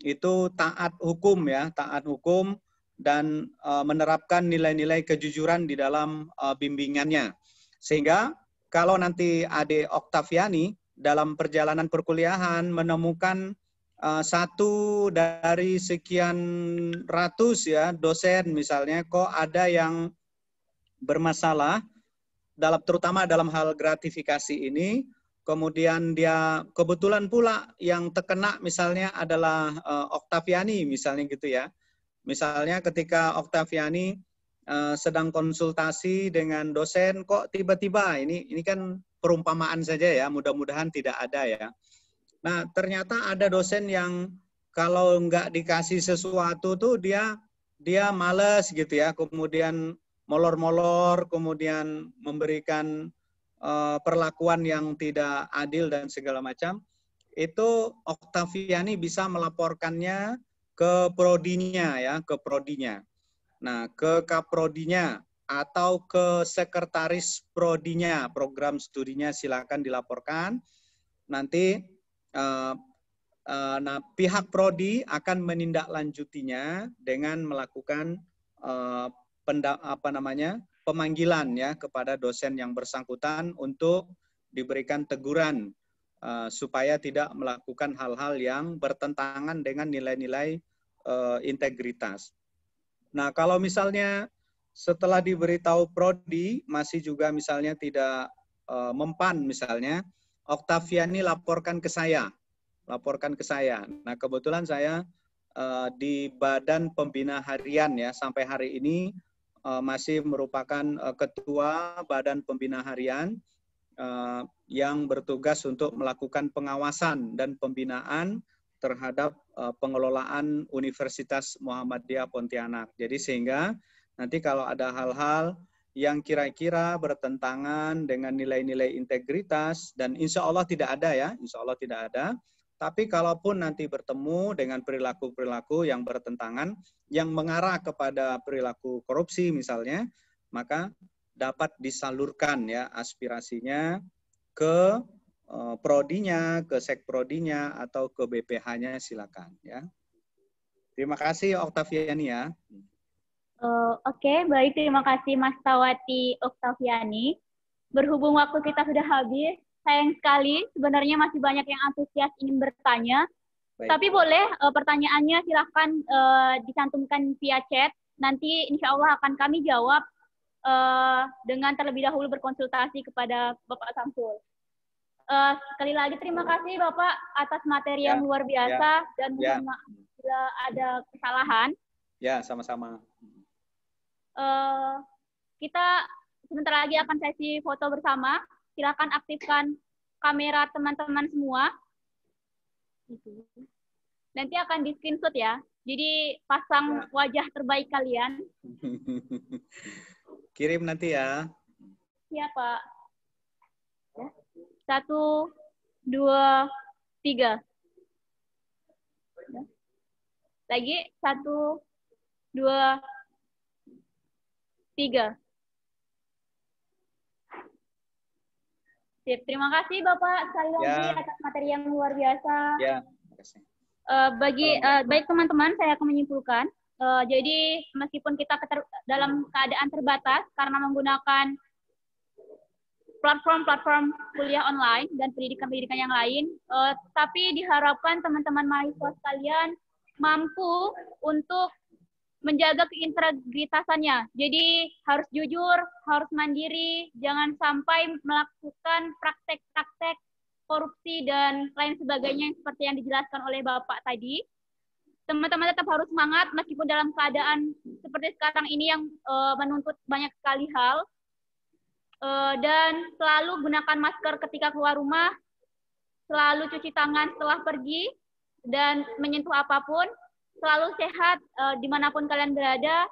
itu taat hukum ya, taat hukum dan menerapkan nilai-nilai kejujuran di dalam bimbingannya. Sehingga kalau nanti adik Oktaviani dalam perjalanan perkuliahan menemukan satu dari sekian ratus ya dosen misalnya, kok ada yang bermasalah terutama dalam hal gratifikasi ini, kemudian dia kebetulan pula yang terkena misalnya adalah Oktaviani misalnya gitu ya. Misalnya ketika Oktaviani sedang konsultasi dengan dosen, kok tiba-tiba ini kan perumpamaan saja ya, mudah-mudahan tidak ada ya. Nah, ternyata ada dosen yang kalau nggak dikasih sesuatu tuh dia males gitu ya, kemudian molor-molor, kemudian memberikan perlakuan yang tidak adil dan segala macam. Itu Oktaviani bisa melaporkannya ke prodinya ya, ke prodinya. Nah, ke kaprodinya atau ke sekretaris prodinya, program studinya silakan dilaporkan. Nanti pihak prodi akan menindaklanjutinya dengan melakukan pemanggilan ya kepada dosen yang bersangkutan untuk diberikan teguran supaya tidak melakukan hal-hal yang bertentangan dengan nilai-nilai integritas. Nah, kalau misalnya setelah diberitahu prodi masih juga misalnya tidak mempan misalnya, Oktaviani laporkan ke saya. Nah, kebetulan saya di Badan Pembina Harian ya, sampai hari ini masih merupakan ketua Badan Pembina Harian yang bertugas untuk melakukan pengawasan dan pembinaan terhadap pengelolaan Universitas Muhammadiyah Pontianak. Jadi sehingga nanti kalau ada hal-hal yang kira-kira bertentangan dengan nilai-nilai integritas, dan insya Allah tidak ada ya, insya Allah tidak ada. Tapi kalaupun nanti bertemu dengan perilaku-perilaku yang bertentangan, yang mengarah kepada perilaku korupsi misalnya, maka dapat disalurkan ya aspirasinya ke prodinya, ke sekprodinya, atau ke BPH-nya, silakan ya. Terima kasih Oktaviani ya. Oke, baik, terima kasih Mas Tawati Oktaviani. Berhubung waktu kita sudah habis, sayang sekali sebenarnya masih banyak yang antusias ingin bertanya. Baik. Tapi boleh pertanyaannya silahkan dicantumkan via chat. Nanti insya Allah akan kami jawab dengan terlebih dahulu berkonsultasi kepada Bapak Samsul. Sekali lagi terima kasih Bapak atas materi yang luar biasa dan mohon maaf bila ada kesalahan. Ya, sama-sama. Kita sebentar lagi akan sesi foto bersama. Silakan aktifkan kamera teman-teman semua. Nanti akan di screenshot ya. Jadi pasang wajah terbaik kalian. Kirim nanti ya. Iya Pak. 1, 2, 3. Lagi 1, 2, 3. Sip. Terima kasih Bapak sekali lagi atas materi yang luar biasa. Ya. Baik teman-teman, saya akan menyimpulkan. Jadi meskipun kita dalam keadaan terbatas karena menggunakan platform kuliah online dan pendidikan-pendidikan yang lain, tapi diharapkan teman-teman mahasiswa sekalian mampu untuk menjaga keintegritasannya. Jadi harus jujur, harus mandiri, jangan sampai melakukan praktek-praktek korupsi dan lain sebagainya seperti yang dijelaskan oleh Bapak tadi. Teman-teman tetap harus semangat meskipun dalam keadaan seperti sekarang ini yang menuntut banyak sekali hal. Dan selalu gunakan masker ketika keluar rumah, selalu cuci tangan setelah pergi, dan menyentuh apapun, selalu sehat dimanapun kalian berada.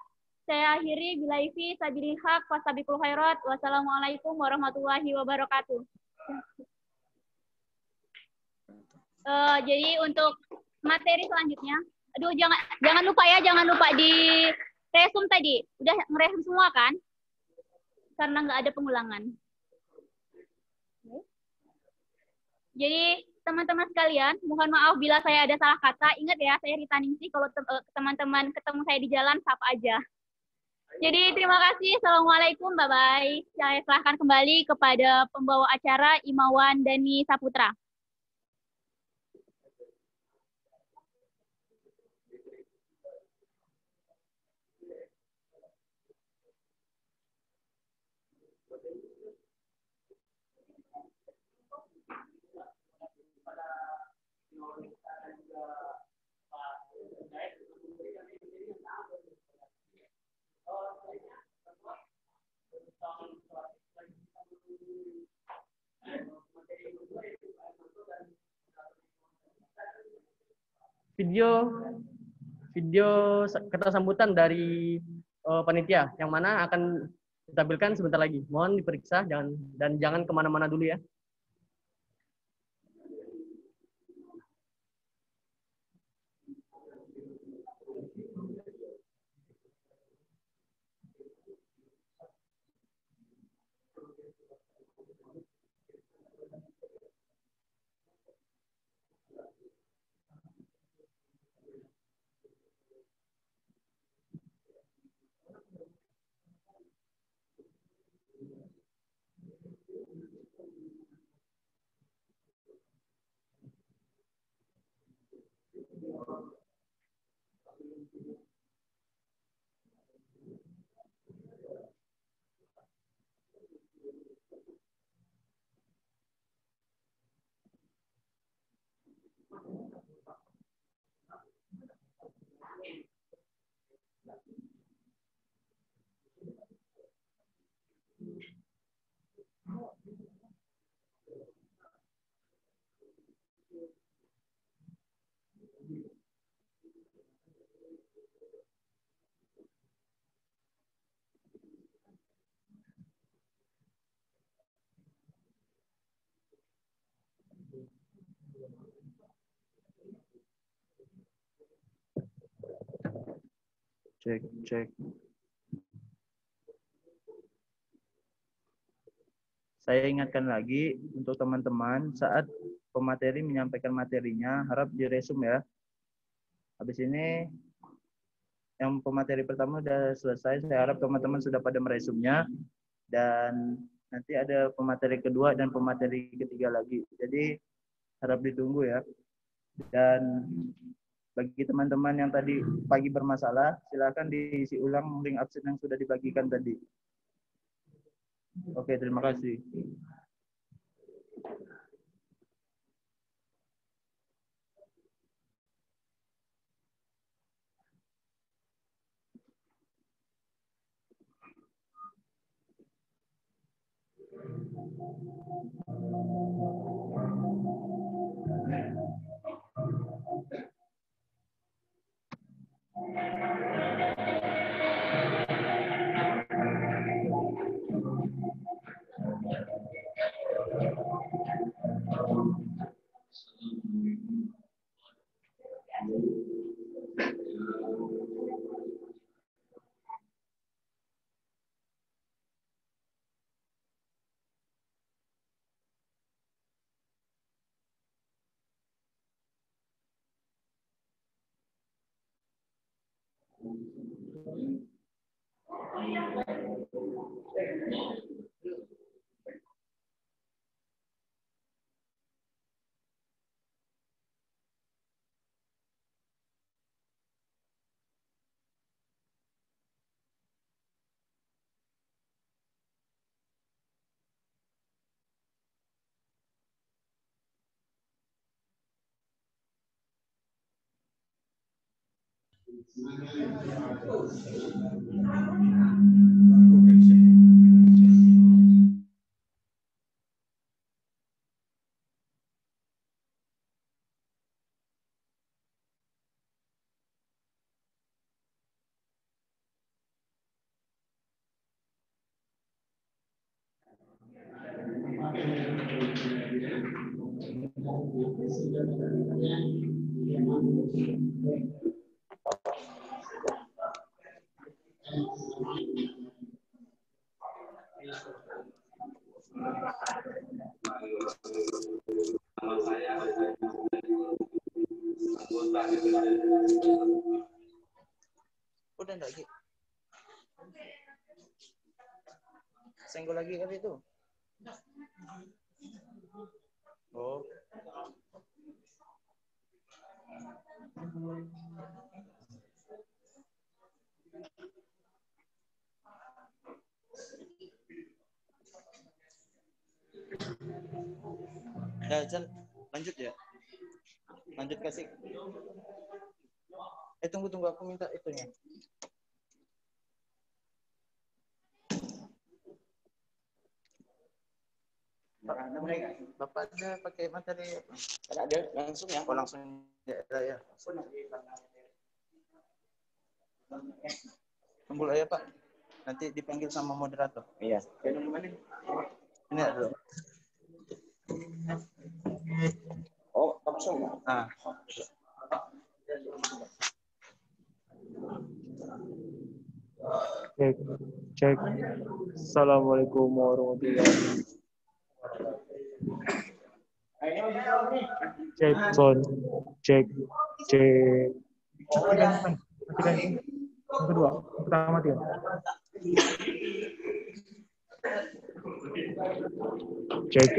Saya akhiri, billahi fi sabilil haq, wasabiqul khairat, wassalamualaikum warahmatullahi wabarakatuh. Jadi untuk materi selanjutnya, aduh jangan lupa ya, jangan lupa di resum tadi. Udah ngeresum semua kan? Karena nggak ada pengulangan. Jadi teman-teman sekalian, mohon maaf bila saya ada salah kata. Ingat ya, saya Rita Ningsih. Kalau teman-teman ketemu saya di jalan, sapa aja. Jadi terima kasih. Assalamualaikum, bye-bye. Saya serahkan kembali kepada pembawa acara Imawan Dani Saputra. Video kata sambutan dari panitia yang mana akan ditampilkan sebentar lagi. Mohon diperiksa dan jangan kemana-mana dulu ya. Cek. Saya ingatkan lagi untuk teman-teman saat pemateri menyampaikan materinya harap diresum ya. Habis ini yang pemateri pertama sudah selesai. Saya harap teman-teman sudah pada meresumnya dan nanti ada pemateri kedua dan pemateri ketiga lagi. Jadi harap ditunggu ya. Dan bagi teman-teman yang tadi pagi bermasalah, silakan diisi ulang link absen yang sudah dibagikan tadi. Oke, terima kasih. Udah enggak lagi. Senggol lagi kali itu. Oh. Jan, lanjut ya. Lanjut kasih. Tunggu aku minta itunya. Bapak ada pakai materi apa? Ada langsung ya? Oh, langsung ya. Tunggu ya Pak. Nanti dipanggil sama moderator. Iya. Ini ada. Oh, langsung. Cek. Assalamualaikum warahmatullahi wabarakatuh. Cek sound. Cek. Matikan. Yang kedua, pertama matikan. Cek.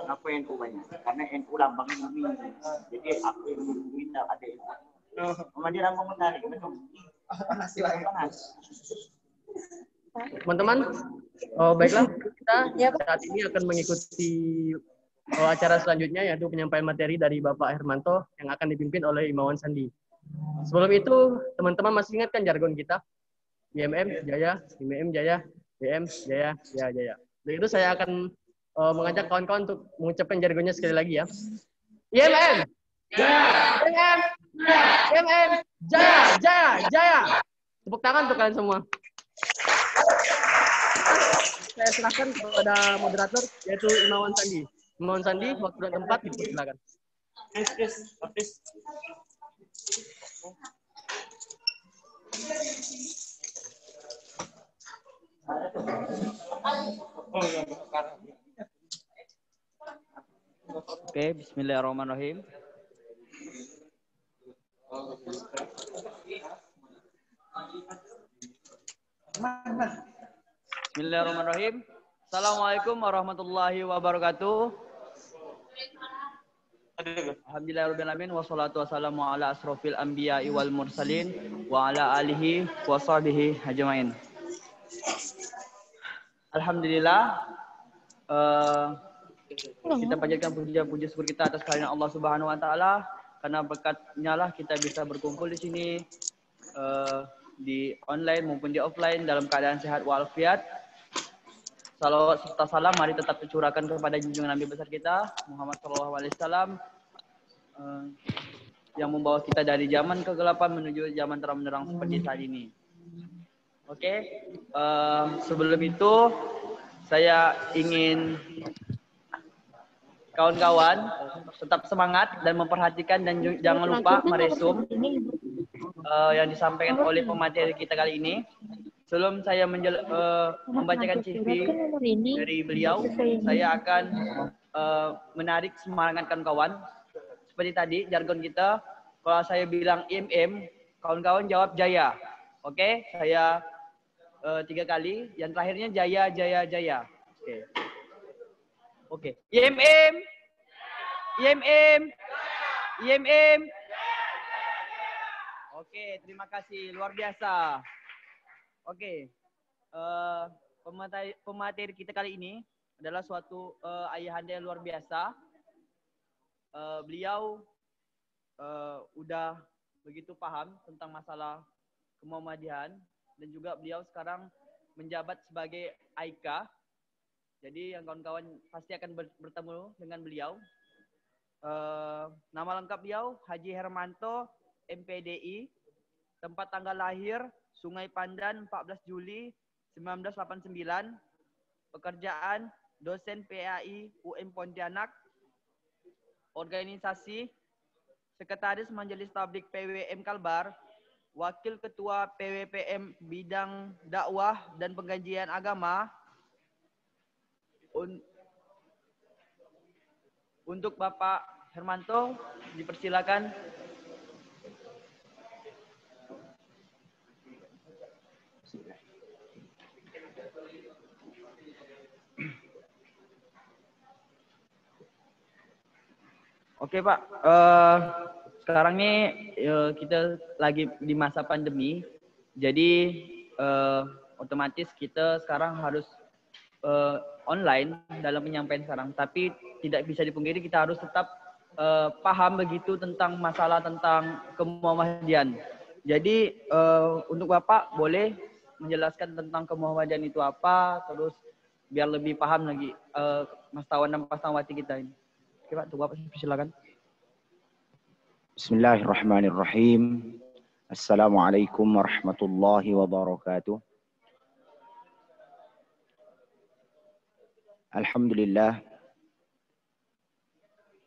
Apa NU banyak? Karena NU lambang bumi. Jadi aku yang minta ada itu. Dia lambang menarik, betul. Panas. Teman-teman, baiklah kita saat ini akan mengikuti acara selanjutnya yaitu penyampaian materi dari Bapak Hermanto yang akan dipimpin oleh Imawan Sandi. Sebelum itu, teman-teman masih ingat kan jargon kita? IMM Jaya, IMM Jaya, BM Jaya, Jaya. Dari itu saya akan mengajak kawan-kawan untuk mengucapkan jargonnya sekali lagi ya. IMM Jaya, IMM Jaya. Tepuk tangan untuk kalian semua. Saya serahkan kepada moderator yaitu Imawan Sandi. Imawan Sandi, waktu dan tempat dipersilakan. Oke, bismillahirrahmanirrahim. Bismillahirrahmanirrahim. Assalamualaikum warahmatullahi wabarakatuh. Alhamdulillahirrahmanirrahim. Wassalatu wassalamu ala asrofil anbiya'i wal mursalin wa ala alihi wa sahbihi ajmain. Alhamdulillah, kita panjatkan puja-puji syukur kita atas kehadiran Allah Subhanahu wa taala, karena berkatnya lah kita bisa berkumpul di sini di online maupun di offline dalam keadaan sehat walafiat. Salawat serta salam mari tetap tercurahkan kepada junjungan Nabi besar kita Muhammad SAW yang membawa kita dari zaman kegelapan menuju zaman terang benderang seperti saat ini. Oke, sebelum itu saya ingin kawan-kawan tetap semangat dan memperhatikan dan jangan lupa meresum yang disampaikan oleh pemateri kita kali ini. Sebelum saya membacakan CV dari beliau, saya akan menarik semangat kawan-kawan. Seperti tadi jargon kita, kalau saya bilang IMM, kawan-kawan jawab Jaya. Oke, saya 3 kali. Yang terakhirnya Jaya, Jaya, Jaya. Oke. IMM, IMM, IMM. Oke, terima kasih. Luar biasa. Oke, pemateri kita kali ini adalah suatu ayahanda yang luar biasa. Beliau udah begitu paham tentang masalah kemuhammadian dan juga beliau sekarang menjabat sebagai AIKA. Jadi yang kawan-kawan pasti akan bertemu dengan beliau. Nama lengkap beliau Haji Hermanto, MPDI, tempat tanggal lahir Sungai Pandan 14 Juli 1989, pekerjaan dosen PAI UM Pontianak, organisasi Sekretaris Majelis Tablik PWM Kalbar, Wakil Ketua PWPM Bidang Dakwah dan Pengkajian Agama. Untuk Bapak Hermanto, dipersilakan. Oke Pak, sekarang ini kita lagi di masa pandemi, jadi otomatis kita sekarang harus online dalam penyampaian sekarang. Tapi tidak bisa dipungkiri kita harus tetap paham begitu tentang masalah tentang kemuhammadian. Jadi untuk Bapak boleh menjelaskan tentang kemuhammadian itu apa, terus biar lebih paham lagi Mas Tawan dan Mas Tawati kita ini. Oke Pak, untuk Bapak silakan. Bismillahirrahmanirrahim. Assalamualaikum warahmatullahi wabarakatuh. Alhamdulillah.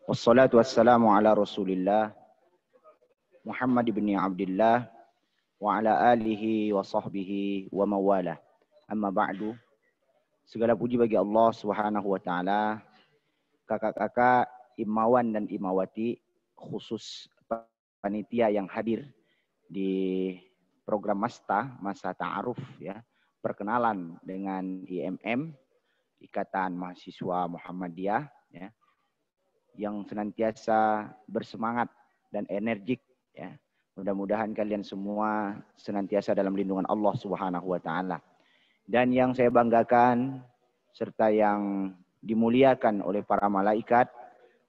Wassalatu wassalamu ala Rasulillah Muhammad ibn Abdullah wa ala alihi wa sahbihi wa mawala. Amma ba'du. Segala puji bagi Allah Subhanahu wa taala. Kakak-kakak, imawan dan imawati, khusus panitia yang hadir di program Masa Ta'aruf ya, perkenalan dengan IMM, Ikatan Mahasiswa Muhammadiyah ya, yang senantiasa bersemangat dan energik ya. Mudah-mudahan kalian semua senantiasa dalam lindungan Allah Subhanahu wa taala. Dan yang saya banggakan serta yang dimuliakan oleh para malaikat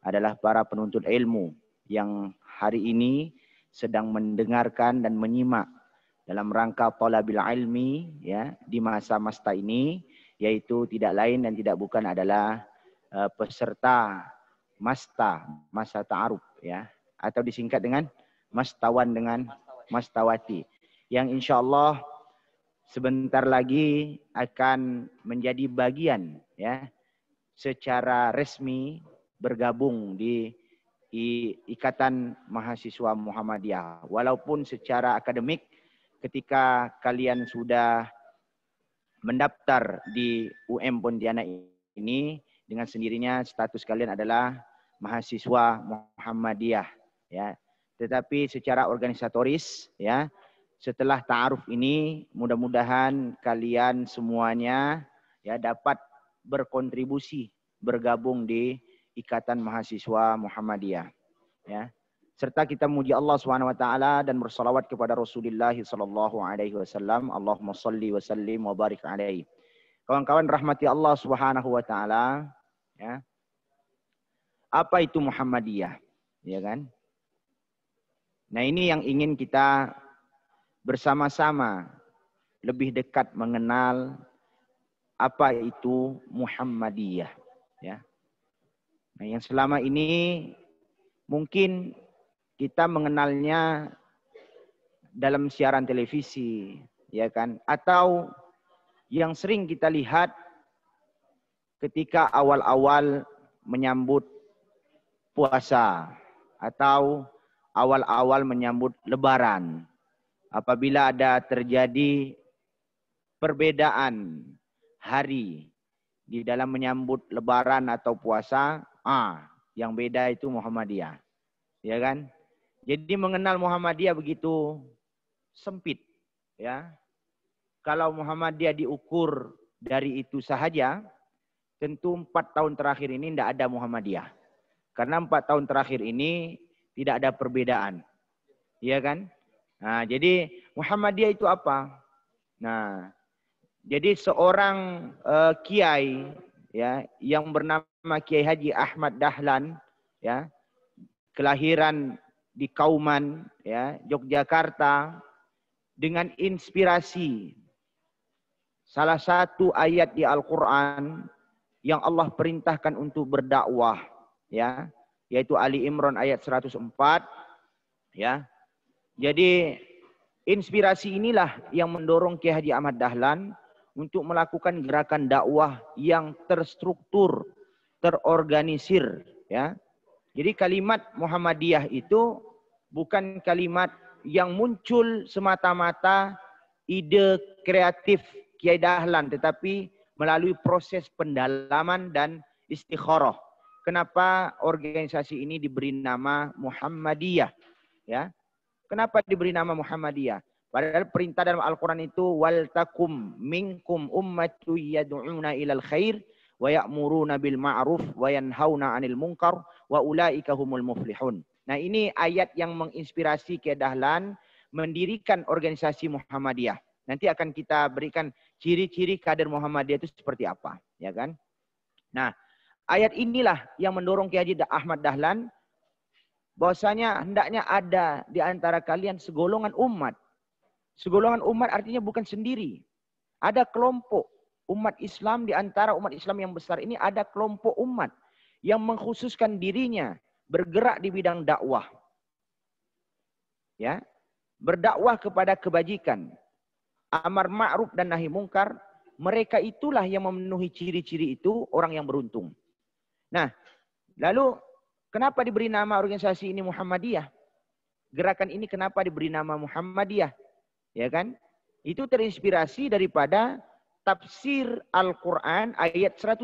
adalah para penuntut ilmu yang hari ini sedang mendengarkan dan menyimak dalam rangka thalabil ilmi ya di masa ini, yaitu tidak lain dan tidak bukan adalah peserta masa ta'aruf ya, atau disingkat dengan Mas Tawan dengan Mas Tawati, yang insyaallah sebentar lagi akan menjadi bagian ya secara resmi bergabung di Ikatan Mahasiswa Muhammadiyah. Walaupun secara akademik ketika kalian sudah mendaftar di UM Pontianak ini, dengan sendirinya status kalian adalah mahasiswa Muhammadiyah, ya. Tetapi secara organisatoris, ya, setelah ta'aruf ini mudah-mudahan kalian semuanya ya dapat berkontribusi bergabung di Ikatan Mahasiswa Muhammadiyah, ya. Serta kita memuji Allah Subhanahu wa taala dan bersalawat kepada Rasulullah sallallahu alaihi wasallam. Allahumma shalli wa sallim wa barik alaihi. Kawan-kawan rahmati Allah Subhanahu wa taala, ya. Apa itu Muhammadiyah? Ya kan? Nah, ini yang ingin kita bersama-sama lebih dekat mengenal apa itu Muhammadiyah, ya. Nah, yang selama ini mungkin kita mengenalnya dalam siaran televisi, ya kan? Atau yang sering kita lihat ketika awal-awal menyambut puasa atau awal-awal menyambut Lebaran. Apabila ada terjadi perbedaan hari di dalam menyambut Lebaran atau puasa, yang beda itu Muhammadiyah. Ya kan? Jadi mengenal Muhammadiyah begitu sempit, ya. Kalau Muhammadiyah diukur dari itu saja, tentu 4 tahun terakhir ini tidak ada Muhammadiyah. Karena 4 tahun terakhir ini tidak ada perbedaan. Iya kan? Nah, jadi Muhammadiyah itu apa? Nah, jadi seorang kiai, ya, yang bernama Kiai Haji Ahmad Dahlan, ya, kelahiran di Kauman, ya, Yogyakarta, dengan inspirasi salah satu ayat di Al-Quran yang Allah perintahkan untuk berdakwah, ya, yaitu Ali Imran ayat 104, ya. Jadi inspirasi inilah yang mendorong Kiai Haji Ahmad Dahlan untuk melakukan gerakan dakwah yang terstruktur, terorganisir, ya. Jadi kalimat Muhammadiyah itu bukan kalimat yang muncul semata-mata ide kreatif Kiai Dahlan, tetapi melalui proses pendalaman dan istikharah. Kenapa organisasi ini diberi nama Muhammadiyah? Ya, kenapa diberi nama Muhammadiyah? Padahal perintah dalam Al-Quran itu wal takum minkum ummatu yad'una ilal khair wa ya'muruna bil ma'ruf wa yanhauna 'anil munkar wa ulaika humul muflihun. Nah, ini ayat yang menginspirasi Kiai Dahlan mendirikan organisasi Muhammadiyah. Nanti akan kita berikan ciri-ciri kader Muhammadiyah itu seperti apa, ya kan? Nah, ayat inilah yang mendorong Kiai Haji Ahmad Dahlan bahwasanya hendaknya ada di antara kalian segolongan umat. Segolongan umat artinya bukan sendiri. Ada kelompok umat Islam, di antara umat Islam yang besar ini ada kelompok umat yang mengkhususkan dirinya bergerak di bidang dakwah. Ya, berdakwah kepada kebajikan, amar ma'ruf dan nahi mungkar. Mereka itulah yang memenuhi ciri-ciri itu orang yang beruntung. Nah, lalu kenapa diberi nama organisasi ini Muhammadiyah? Gerakan ini kenapa diberi nama Muhammadiyah? Ya kan? Itu terinspirasi daripada tafsir Al-Quran ayat 110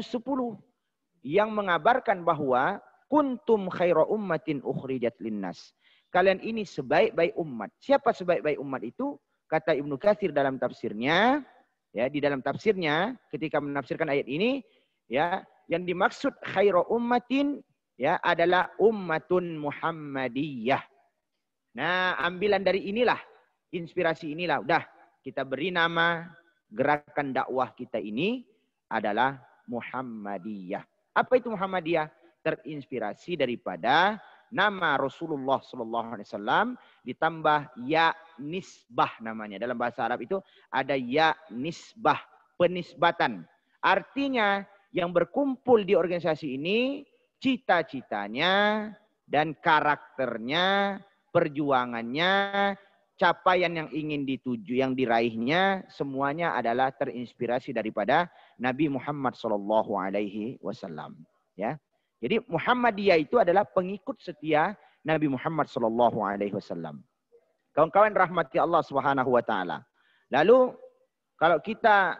yang mengabarkan bahwa kuntum khaira ummatin ukhrijat linnas. Kalian ini sebaik-baik umat. Siapa sebaik-baik umat itu? Kata Ibnu Katsir dalam tafsirnya, ya, di dalam tafsirnya ketika menafsirkan ayat ini, ya, yang dimaksud khaira ummatin, ya, adalah ummatun Muhammadiyah. Nah, ambilan dari inilah, inspirasi inilah, udah kita beri nama gerakan dakwah kita ini adalah Muhammadiyah. Apa itu Muhammadiyah? Terinspirasi daripada nama Rasulullah SAW ditambah ya nisbah namanya. Dalam bahasa Arab itu ada ya nisbah, penisbatan. Artinya yang berkumpul di organisasi ini cita-citanya dan karakternya, perjuangannya, capaian yang ingin dituju, yang diraihnya, semuanya adalah terinspirasi daripada Nabi Muhammad SAW. Ya, Jadi Muhammadiyah itu adalah pengikut setia Nabi Muhammad sallallahu alaihi wasallam. Kawan-kawan rahmati Allah Subhanahu wa taala. Lalu kalau kita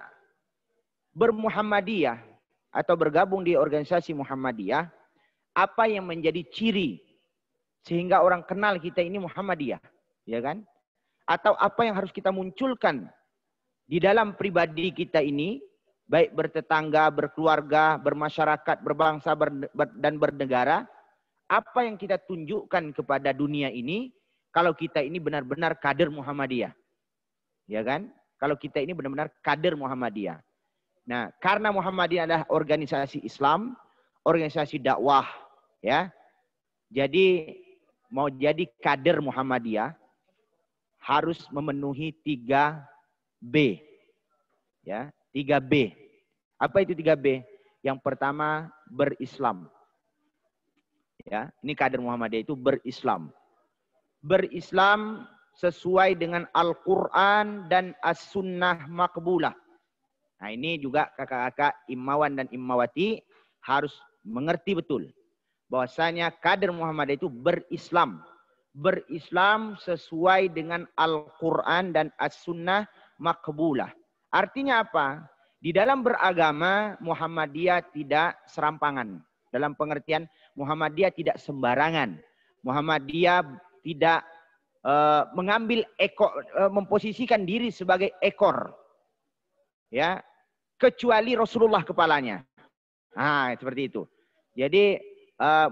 bermuhammadiyah atau bergabung di organisasi Muhammadiyah, apa yang menjadi ciri sehingga orang kenal kita ini Muhammadiyah, ya kan? Atau apa yang harus kita munculkan di dalam pribadi kita ini, baik bertetangga, berkeluarga, bermasyarakat, berbangsa, dan bernegara, apa yang kita tunjukkan kepada dunia ini kalau kita ini benar-benar kader Muhammadiyah. Ya kan? Kalau kita ini benar-benar kader Muhammadiyah. Nah, karena Muhammadiyah adalah organisasi Islam, organisasi dakwah, ya. Jadi mau jadi kader Muhammadiyah harus memenuhi 3B. Ya, 3B. Apa itu 3B? Yang pertama, berislam. Ya, ini kader Muhammadiyah itu berislam. Berislam sesuai dengan Al-Quran dan As-Sunnah Maqbulah. Nah, ini juga kakak-kakak Imawan dan Imawati harus mengerti betul bahwasanya kader Muhammadiyah itu berislam. Berislam sesuai dengan Al-Quran dan As-Sunnah Maqbulah. Artinya apa? Di dalam beragama Muhammadiyah tidak serampangan. Dalam pengertian Muhammadiyah tidak sembarangan. Muhammadiyah tidak mengambil ekor, memposisikan diri sebagai ekor, ya, kecuali Rasulullah kepalanya. Nah, seperti itu. Jadi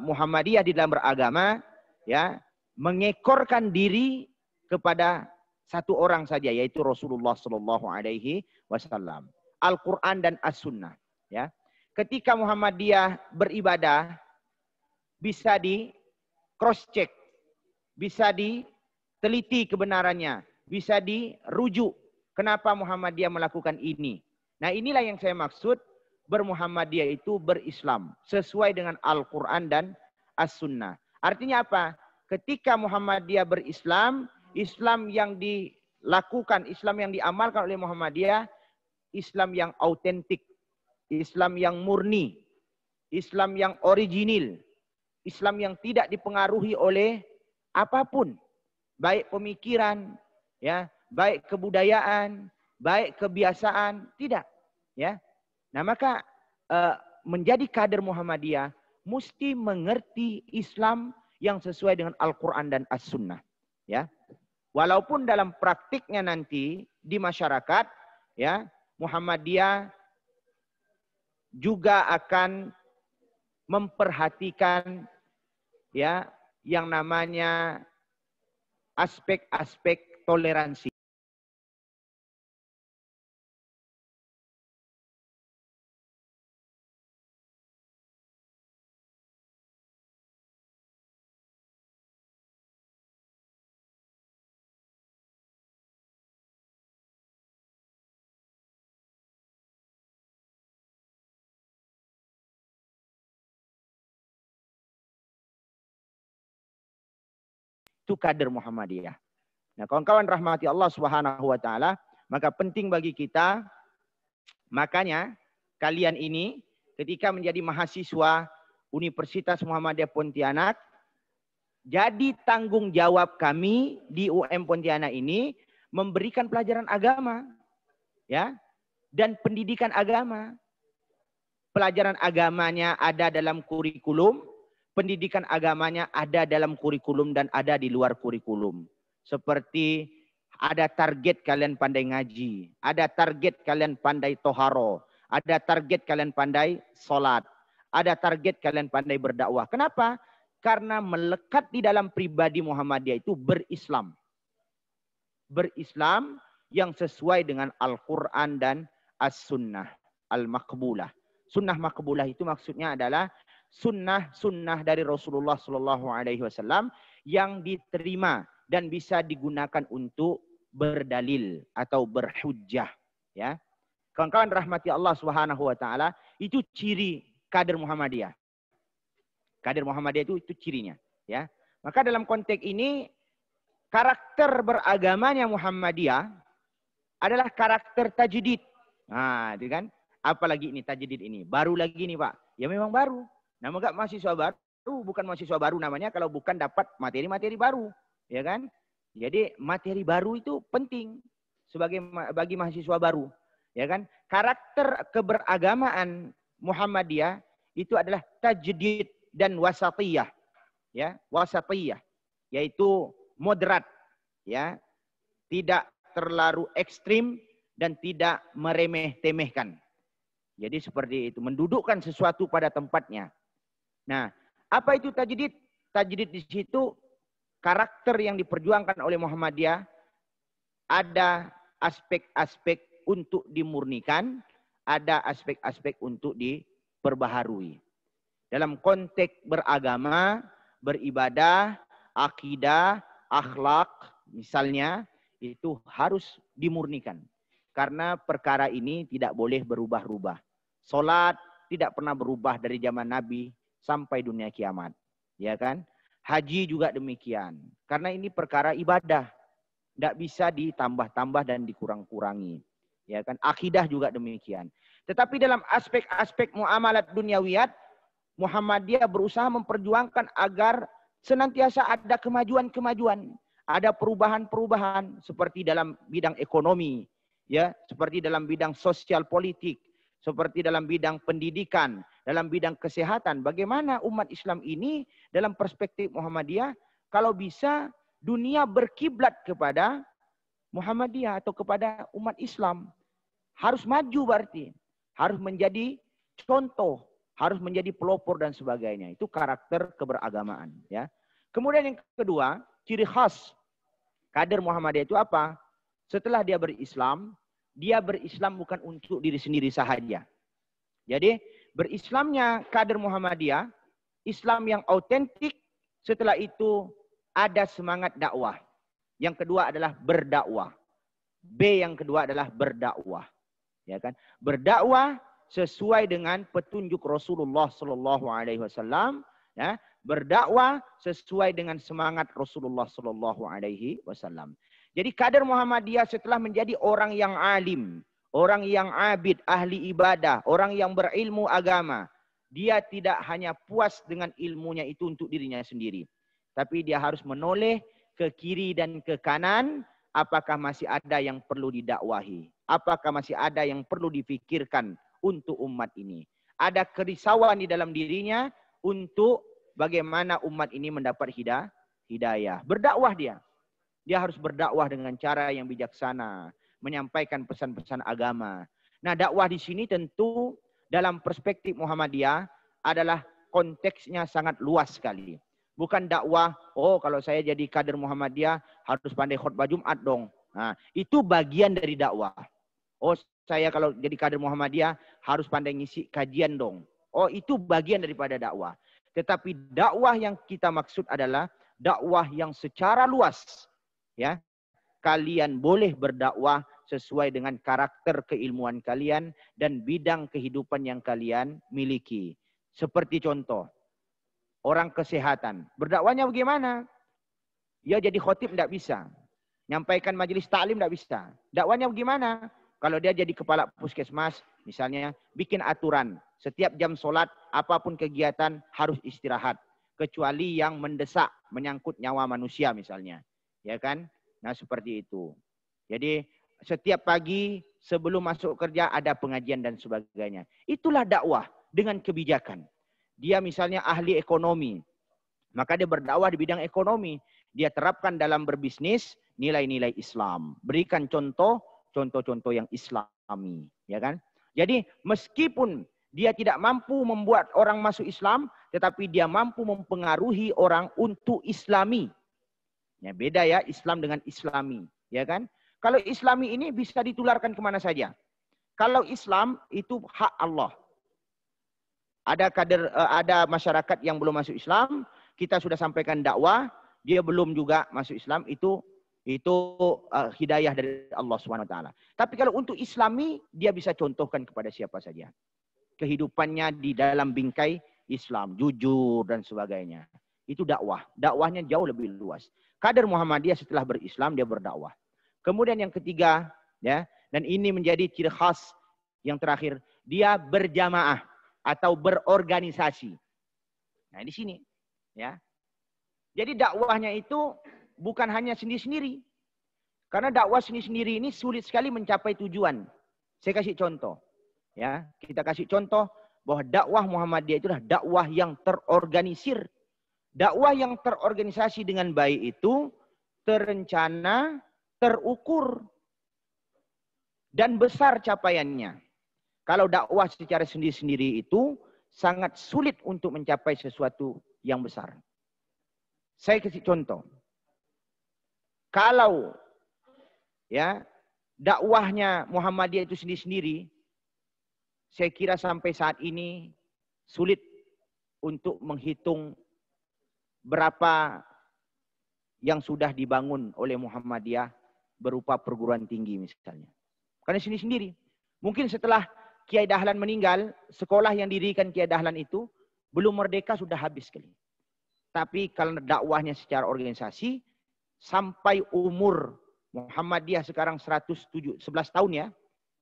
Muhammadiyah di dalam beragama, ya, mengekorkan diri kepada satu orang saja, yaitu Rasulullah Shallallahu Alaihi Wasallam. Al-Quran dan As-Sunnah. Ya, ketika Muhammadiyah beribadah, bisa di cross check, bisa diteliti kebenarannya, bisa dirujuk. Kenapa Muhammadiyah melakukan ini? Nah, inilah yang saya maksud bermuhammadiyah itu berislam sesuai dengan Al-Quran dan As-Sunnah. Artinya apa? Ketika Muhammadiyah berislam, Islam yang dilakukan, Islam yang diamalkan oleh Muhammadiyah, Islam yang autentik, Islam yang murni, Islam yang original, Islam yang tidak dipengaruhi oleh apapun, baik pemikiran, ya, baik kebudayaan, baik kebiasaan, tidak, ya. Nah, maka menjadi kader Muhammadiyah mesti mengerti Islam yang sesuai dengan Al-Quran dan As-Sunnah, ya. Walaupun dalam praktiknya nanti di masyarakat, ya, Muhammadiyah juga akan memperhatikan, ya, yang namanya aspek-aspek toleransi. Itu kader Muhammadiyah. Nah, kawan-kawan rahmati Allah Subhanahu wa taala, maka penting bagi kita, makanya kalian ini ketika menjadi mahasiswa Universitas Muhammadiyah Pontianak, jadi tanggung jawab kami di UM Pontianak ini memberikan pelajaran agama, ya, dan pendidikan agama. Pelajaran agamanya ada dalam kurikulum, pendidikan agamanya ada dalam kurikulum dan ada di luar kurikulum. Seperti ada target kalian pandai ngaji, ada target kalian pandai toharo, ada target kalian pandai sholat, ada target kalian pandai berdakwah. Kenapa? Karena melekat di dalam pribadi Muhammadiyah itu berislam. Berislam yang sesuai dengan Al-Quran dan As-Sunnah Al-Maqbulah. Sunnah Maqbulah itu maksudnya adalah sunnah dari Rasulullah Sallallahu Alaihi Wasallam yang diterima dan bisa digunakan untuk berdalil atau berhujjah. Ya, kawan-kawan rahmati Allah Subhanahu Wa Taala, itu ciri kader Muhammadiyah. Kader Muhammadiyah itu cirinya. Ya, maka dalam konteks ini karakter beragamanya Muhammadiyah adalah karakter tajdid. Nah, itu kan? Apalagi ini tajdid ini baru lagi nih Pak. Ya memang baru. Nama enggak mahasiswa baru, bukan mahasiswa baru namanya kalau bukan dapat materi-materi baru, ya kan? Jadi materi baru itu penting bagi mahasiswa baru, ya kan? Karakter keberagamaan Muhammadiyah itu adalah tajdid dan wasatiyah, ya, wasatiyah, yaitu moderat, ya, tidak terlalu ekstrim dan tidak meremeh-temehkan. Jadi seperti itu, mendudukkan sesuatu pada tempatnya. Nah, apa itu tajdid? Tajdid di situ karakter yang diperjuangkan oleh Muhammadiyah, ada aspek-aspek untuk dimurnikan, ada aspek-aspek untuk diperbaharui. Dalam konteks beragama, beribadah, akidah, akhlak, misalnya, itu harus dimurnikan. Karena perkara ini tidak boleh berubah-ubah. Salat tidak pernah berubah dari zaman Nabi sampai dunia kiamat. Ya kan? Haji juga demikian. Karena ini perkara ibadah. Tidak bisa ditambah-tambah dan dikurang-kurangi. Ya kan? Akidah juga demikian. Tetapi dalam aspek-aspek muamalat duniawiyat, Muhammadiyah berusaha memperjuangkan agar senantiasa ada kemajuan-kemajuan. Ada perubahan-perubahan seperti dalam bidang ekonomi, ya, seperti dalam bidang sosial politik, seperti dalam bidang pendidikan, dalam bidang kesehatan. Bagaimana umat Islam ini dalam perspektif Muhammadiyah kalau bisa dunia berkiblat kepada Muhammadiyah atau kepada umat Islam. Harus maju berarti, harus menjadi contoh, harus menjadi pelopor dan sebagainya. Itu karakter keberagamaan, ya. Kemudian yang kedua, ciri khas kader Muhammadiyah itu apa? Setelah dia berislam bukan untuk diri sendiri sahaja. Jadi berislamnya kader Muhammadiyah, Islam yang autentik, setelah itu ada semangat dakwah. Yang kedua adalah berdakwah. B yang kedua adalah berdakwah. Ya kan? Berdakwah sesuai dengan petunjuk Rasulullah Sallallahu Alaihi Wasallam. Ya, berdakwah sesuai dengan semangat Rasulullah Sallallahu Alaihi Wasallam. Jadi kader Muhammadiyah setelah menjadi orang yang alim, orang yang abid, ahli ibadah, orang yang berilmu agama, dia tidak hanya puas dengan ilmunya itu untuk dirinya sendiri, tapi dia harus menoleh ke kiri dan ke kanan. Apakah masih ada yang perlu didakwahi? Apakah masih ada yang perlu difikirkan untuk umat ini? Ada kerisauan di dalam dirinya untuk bagaimana umat ini mendapat hidayah. Berdakwah dia. Dia harus berdakwah dengan cara yang bijaksana, menyampaikan pesan-pesan agama. Nah, dakwah di sini tentu dalam perspektif Muhammadiyah adalah konteksnya sangat luas sekali. Bukan dakwah, oh kalau saya jadi kader Muhammadiyah harus pandai khutbah Jumat dong. Nah, itu bagian dari dakwah. Oh, saya kalau jadi kader Muhammadiyah harus pandai ngisi kajian dong. Oh, itu bagian daripada dakwah. Tetapi dakwah yang kita maksud adalah dakwah yang secara luas. Ya, kalian boleh berdakwah sesuai dengan karakter keilmuan kalian dan bidang kehidupan yang kalian miliki. Seperti contoh, orang kesehatan. Berdakwahnya bagaimana? Ya jadi khotib tidak bisa. Nyampaikan majelis taklim tidak bisa. Dakwahnya bagaimana? Kalau dia jadi kepala puskesmas, misalnya, bikin aturan. Setiap jam sholat, apapun kegiatan harus istirahat. Kecuali yang mendesak, menyangkut nyawa manusia misalnya. Ya kan? Nah seperti itu. Jadi setiap pagi sebelum masuk kerja ada pengajian dan sebagainya. Itulah dakwah dengan kebijakan. Dia misalnya ahli ekonomi, maka dia berdakwah di bidang ekonomi. Dia terapkan dalam berbisnis nilai-nilai Islam. Berikan contoh-contoh yang Islami, ya kan? Jadi meskipun dia tidak mampu membuat orang masuk Islam, tetapi dia mampu mempengaruhi orang untuk Islami. Ya, beda ya Islam dengan Islami, ya kan? Kalau Islami ini bisa ditularkan kemana saja. Kalau Islam itu hak Allah. Ada masyarakat yang belum masuk Islam, kita sudah sampaikan dakwah, dia belum juga masuk Islam, itu hidayah dari Allah SWT. Tapi kalau untuk Islami, dia bisa contohkan kepada siapa saja. Kehidupannya di dalam bingkai Islam, jujur dan sebagainya. Itu dakwah. Dakwahnya jauh lebih luas. Kader Muhammadiyah setelah berislam, dia berdakwah. Kemudian yang ketiga, ya, dan ini menjadi ciri khas yang terakhir, dia berjamaah atau berorganisasi. Nah, di sini ya. Jadi dakwahnya itu bukan hanya sendiri-sendiri. Karena dakwah sendiri-sendiri ini sulit sekali mencapai tujuan. Saya kasih contoh. Ya, kita kasih contoh bahwa dakwah Muhammadiyah itulah dakwah yang terorganisir. Dakwah yang terorganisasi dengan baik itu terencana, terukur, dan besar capaiannya. Kalau dakwah secara sendiri-sendiri itu sangat sulit untuk mencapai sesuatu yang besar. Saya kasih contoh. Kalau ya dakwahnya Muhammadiyah itu sendiri-sendiri, saya kira sampai saat ini sulit untuk menghitung berapa yang sudah dibangun oleh Muhammadiyah berupa perguruan tinggi misalnya. Karena sendiri-sendiri. Mungkin setelah Kiai Dahlan meninggal, sekolah yang didirikan Kiai Dahlan itu belum merdeka sudah habis sekali. Tapi kalau dakwahnya secara organisasi, sampai umur Muhammadiyah sekarang 11 tahun ya,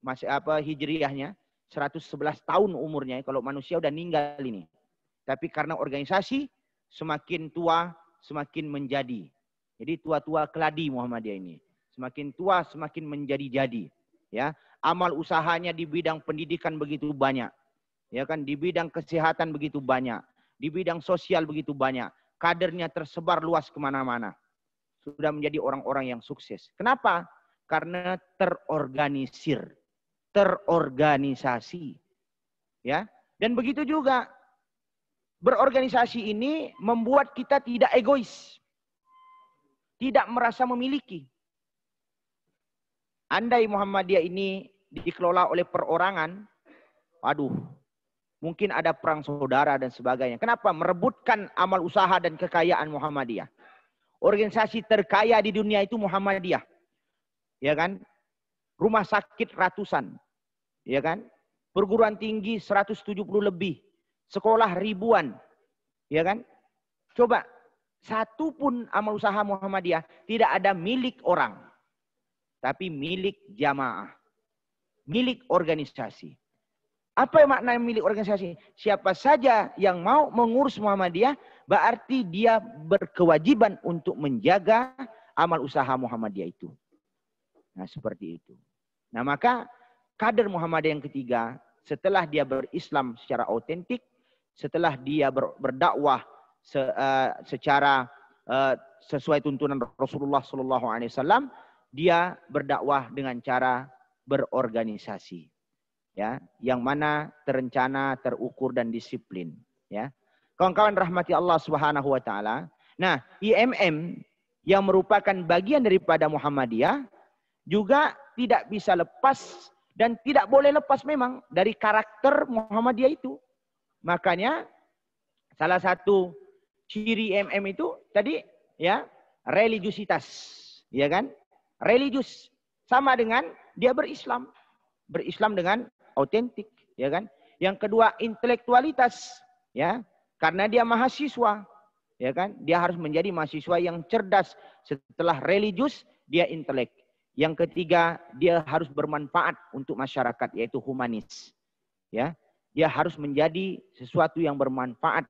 masih hijriyahnya 111 tahun umurnya kalau manusia udah ninggal ini. Tapi karena organisasi semakin tua semakin menjadi. Jadi tua-tua keladi Muhammadiyah ini. Semakin tua semakin menjadi-jadi. Ya, amal usahanya di bidang pendidikan begitu banyak. Ya kan, di bidang kesehatan begitu banyak. Di bidang sosial begitu banyak. Kadernya tersebar luas kemana-mana. Sudah menjadi orang-orang yang sukses. Kenapa? Karena terorganisir. Terorganisasi. Ya, dan begitu juga berorganisasi ini membuat kita tidak egois. Tidak merasa memiliki. Andai Muhammadiyah ini dikelola oleh perorangan, waduh, mungkin ada perang saudara dan sebagainya. Kenapa? Merebutkan amal usaha dan kekayaan Muhammadiyah. Organisasi terkaya di dunia itu Muhammadiyah. Ya kan? Rumah sakit ratusan. Ya kan? Perguruan tinggi 170 lebih. Sekolah ribuan. Ya kan? Coba, satu pun amal usaha Muhammadiyah tidak ada milik orang. Tapi milik jamaah. Milik organisasi. Apa makna milik organisasi? Siapa saja yang mau mengurus Muhammadiyah, berarti dia berkewajiban untuk menjaga amal usaha Muhammadiyah itu. Nah, seperti itu. Nah, maka kader Muhammadiyah yang ketiga, setelah dia berislam secara autentik, setelah dia berdakwah secara sesuai tuntunan Rasulullah SAW, dia berdakwah dengan cara berorganisasi, ya, yang mana terencana, terukur dan disiplin, ya. Kawan-kawan rahmati Allah Subhanahu wa taala. Nah, IMM yang merupakan bagian daripada Muhammadiyah juga tidak bisa lepas dan tidak boleh lepas memang dari karakter Muhammadiyah itu. Makanya salah satu ciri IMM itu tadi ya, religiusitas, ya kan? Religius sama dengan dia berislam. Berislam dengan autentik, ya kan? Yang kedua, intelektualitas, ya. Karena dia mahasiswa, ya kan? Dia harus menjadi mahasiswa yang cerdas. Setelah religius, dia intelek. Yang ketiga, dia harus bermanfaat untuk masyarakat, yaitu humanis. Ya. Dia harus menjadi sesuatu yang bermanfaat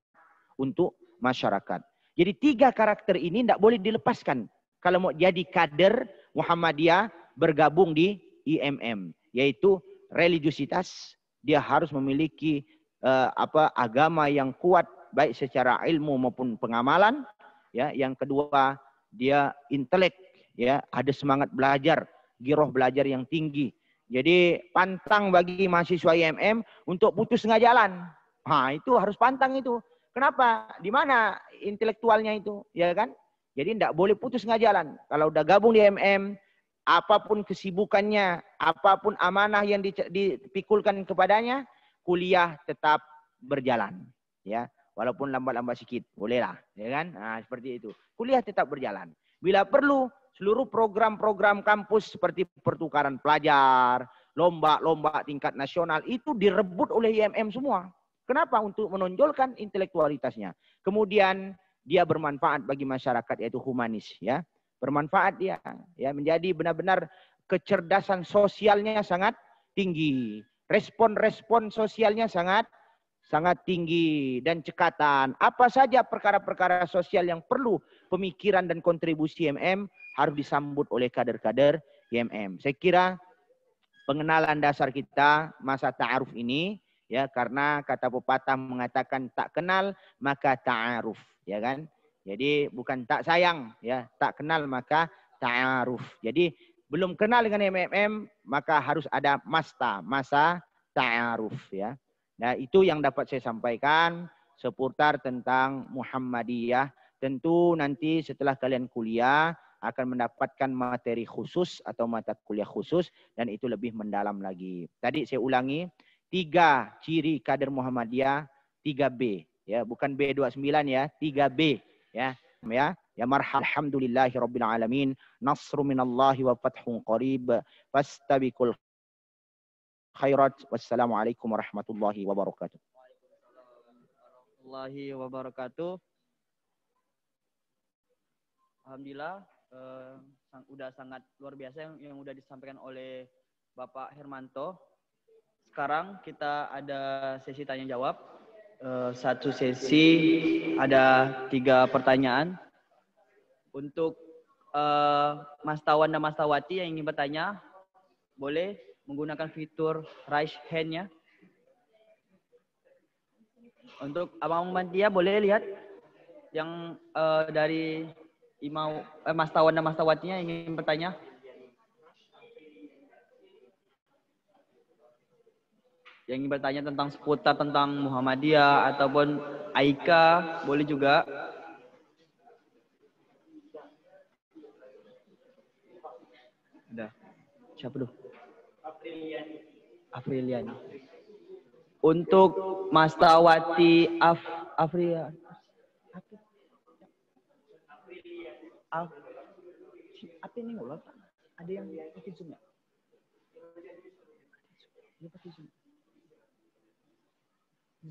untuk masyarakat. Jadi 3 karakter ini tidak boleh dilepaskan kalau mau jadi kader Muhammadiyah bergabung di IMM, yaitu religiusitas. Dia harus memiliki agama yang kuat baik secara ilmu maupun pengamalan, ya. Yang kedua, dia intelek, ya, ada semangat belajar, giroh belajar yang tinggi. Jadi pantang bagi mahasiswa IMM untuk putus tengah jalan. Nah, itu harus pantang itu. Kenapa? Di mana intelektualnya itu, ya kan? Jadi tidak boleh putus tengah jalan. Kalau udah gabung di IMM, apapun kesibukannya, apapun amanah yang dipikulkan kepadanya, kuliah tetap berjalan, ya. Walaupun lambat-lambat sedikit, bolehlah, ya kan? Nah, seperti itu. Kuliah tetap berjalan. Bila perlu, seluruh program-program kampus seperti pertukaran pelajar, lomba-lomba tingkat nasional itu direbut oleh IMM semua. Kenapa? Untuk menonjolkan intelektualitasnya. Kemudian dia bermanfaat bagi masyarakat, yaitu humanis, ya. Bermanfaat dia, ya, menjadi benar-benar kecerdasan sosialnya sangat tinggi. Respon-respon sosialnya sangat sangat tinggi dan cekatan. Apa saja perkara-perkara sosial yang perlu pemikiran dan kontribusi IMM harus disambut oleh kader-kader IMM. Saya kira pengenalan dasar kita masa ta'aruf ini, ya, karena kata pepatah mengatakan tak kenal maka ta'aruf, ya kan? Jadi bukan tak sayang, ya, tak kenal maka ta'aruf. Jadi belum kenal dengan IMM maka harus ada masa ta'aruf, ya. Nah, itu yang dapat saya sampaikan seputar tentang Muhammadiyah. Tentu nanti setelah kalian kuliah akan mendapatkan materi khusus atau mata kuliah khusus dan itu lebih mendalam lagi. Tadi saya ulangi, 3 ciri kader Muhammadiyah, 3B, ya, bukan B29 ya, 3B, ya. Ya marhal alhamdulillahi rabbil alamin, nasru minallahi wa fathun qarib, fastabiqul khairat. Wassalamualaikum warahmatullahi wabarakatuh. Warahmatullahi wabarakatuh. Alhamdulillah, udah sangat luar biasa yang udah disampaikan oleh Bapak Hermanto. Sekarang kita ada sesi tanya jawab. Satu sesi ada 3 pertanyaan. Untuk Mas Tawan dan Mas Tawati yang ingin bertanya, boleh menggunakan fitur raise hand-nya. Untuk Abang Muhammadiyah boleh lihat yang dari Mas Tawan dan Mas Tawatinya ingin bertanya. Yang ingin bertanya tentang seputar tentang Muhammadiyah ataupun Aika boleh juga. Ada. Siapa dulu? Apriliani. Untuk Mas Tawati Afriliani. Apa ini ngulang? Ada yang pakai Zoom ya? Dia pakai Zoom.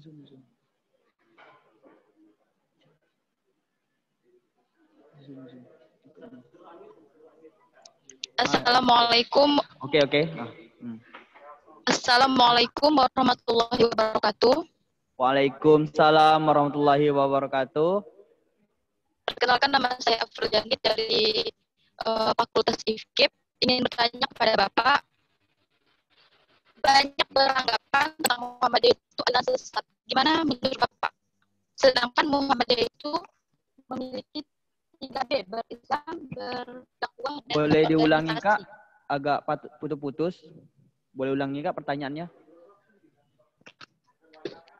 Zoom. Assalamualaikum. Oke. Assalamualaikum warahmatullahi wabarakatuh. Waalaikumsalam warahmatullahi wabarakatuh. Perkenalkan, nama saya Afriliani dari Fakultas IFKIP. Ingin bertanya kepada Bapak. Banyak beranggapan tentang Muhammadiyah itu adalah sesat. Gimana menurut Bapak? Sedangkan Muhammadiyah itu memiliki 3B, berislam, berdakwah, dan boleh diulangi Kak? Agak putus-putus. Boleh ulangi Kak pertanyaannya?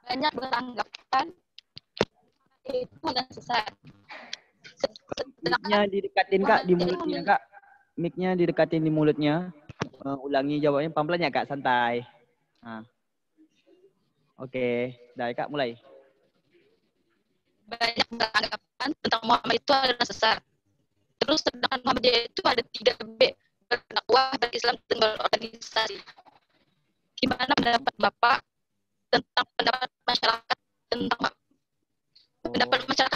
Banyak beranggapan itu adalah sesat. Mic-nya didekatin Kak di mulutnya Kak. Mic-nya didekatin di mulutnya. Ulangi jawabnya pelan-pelan ya Kak, santai. Nah. Oke, dari Kak mulai. Banyak beranggapan tentang Muhammad itu adalah sesat. Terus sedangkan Muhammadiyah itu ada 3B, berdakwah, berislam, dan berorganisasi. Gimana pendapat Bapak tentang pendapat masyarakat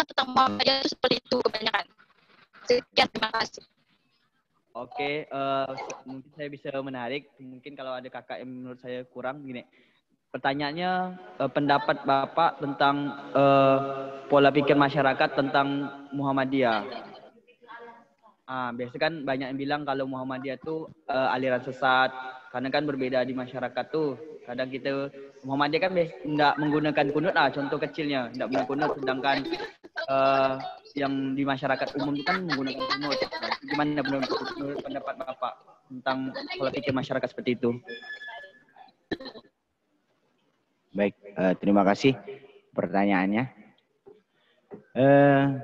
tentang Muhammadiyah itu seperti itu kebanyakan? Sekian, terima kasih. Oke, mungkin saya bisa menarik. Mungkin kalau ada kakak yang menurut saya kurang, gini. Pertanyaannya, pendapat Bapak tentang pola pikir masyarakat tentang Muhammadiyah. Biasanya kan banyak yang bilang kalau Muhammadiyah itu aliran sesat. Karena kan berbeda di masyarakat tuh. Kadang kita, Muhammadiyah kan tidak menggunakan kunut lah, contoh kecilnya. Tidak menggunakan kunut, sedangkan yang di masyarakat umum itu kan menggunakan kunut. Gimana menurut pendapat Bapak tentang pola pikir masyarakat seperti itu? Baik, terima kasih pertanyaannya.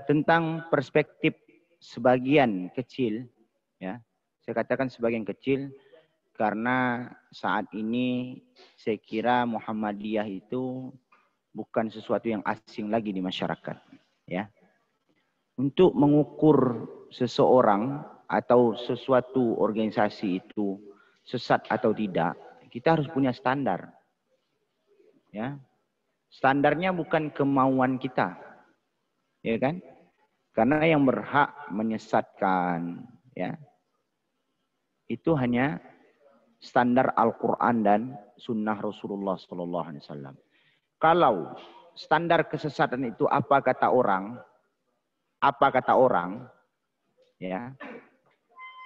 Tentang perspektif sebagian kecil, ya, saya katakan sebagian kecil karena saat ini saya kira Muhammadiyah itu bukan sesuatu yang asing lagi di masyarakat, ya. Untuk mengukur seseorang atau sesuatu organisasi itu sesat atau tidak, kita harus punya standar. Ya. Standarnya bukan kemauan kita. Ya kan? Karena yang berhak menyesatkan, ya, itu hanya standar Al-Quran dan Sunnah Rasulullah SAW. kalau standar kesesatan itu apa kata orang, ya,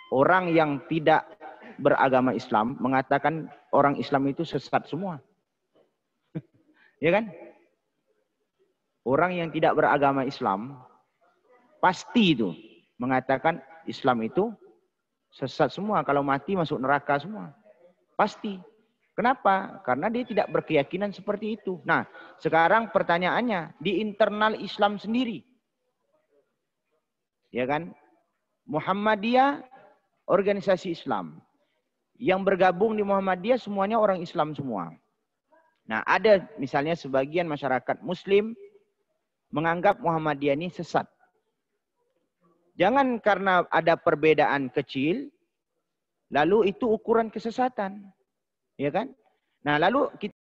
orang yang tidak beragama Islam mengatakan orang Islam itu sesat semua. Ya kan? Orang yang tidak beragama Islam pasti itu mengatakan Islam itu sesat semua. Kalau mati masuk neraka semua. Pasti. Kenapa? Karena dia tidak berkeyakinan seperti itu. Nah, sekarang pertanyaannya di internal Islam sendiri. Ya kan? Muhammadiyah organisasi Islam. Yang bergabung di Muhammadiyah semuanya orang Islam semua. Nah, ada misalnya sebagian masyarakat Muslim menganggap Muhammadiyah ini sesat. Jangan karena ada perbedaan kecil, lalu itu ukuran kesesatan. Ya kan? Nah, lalu kita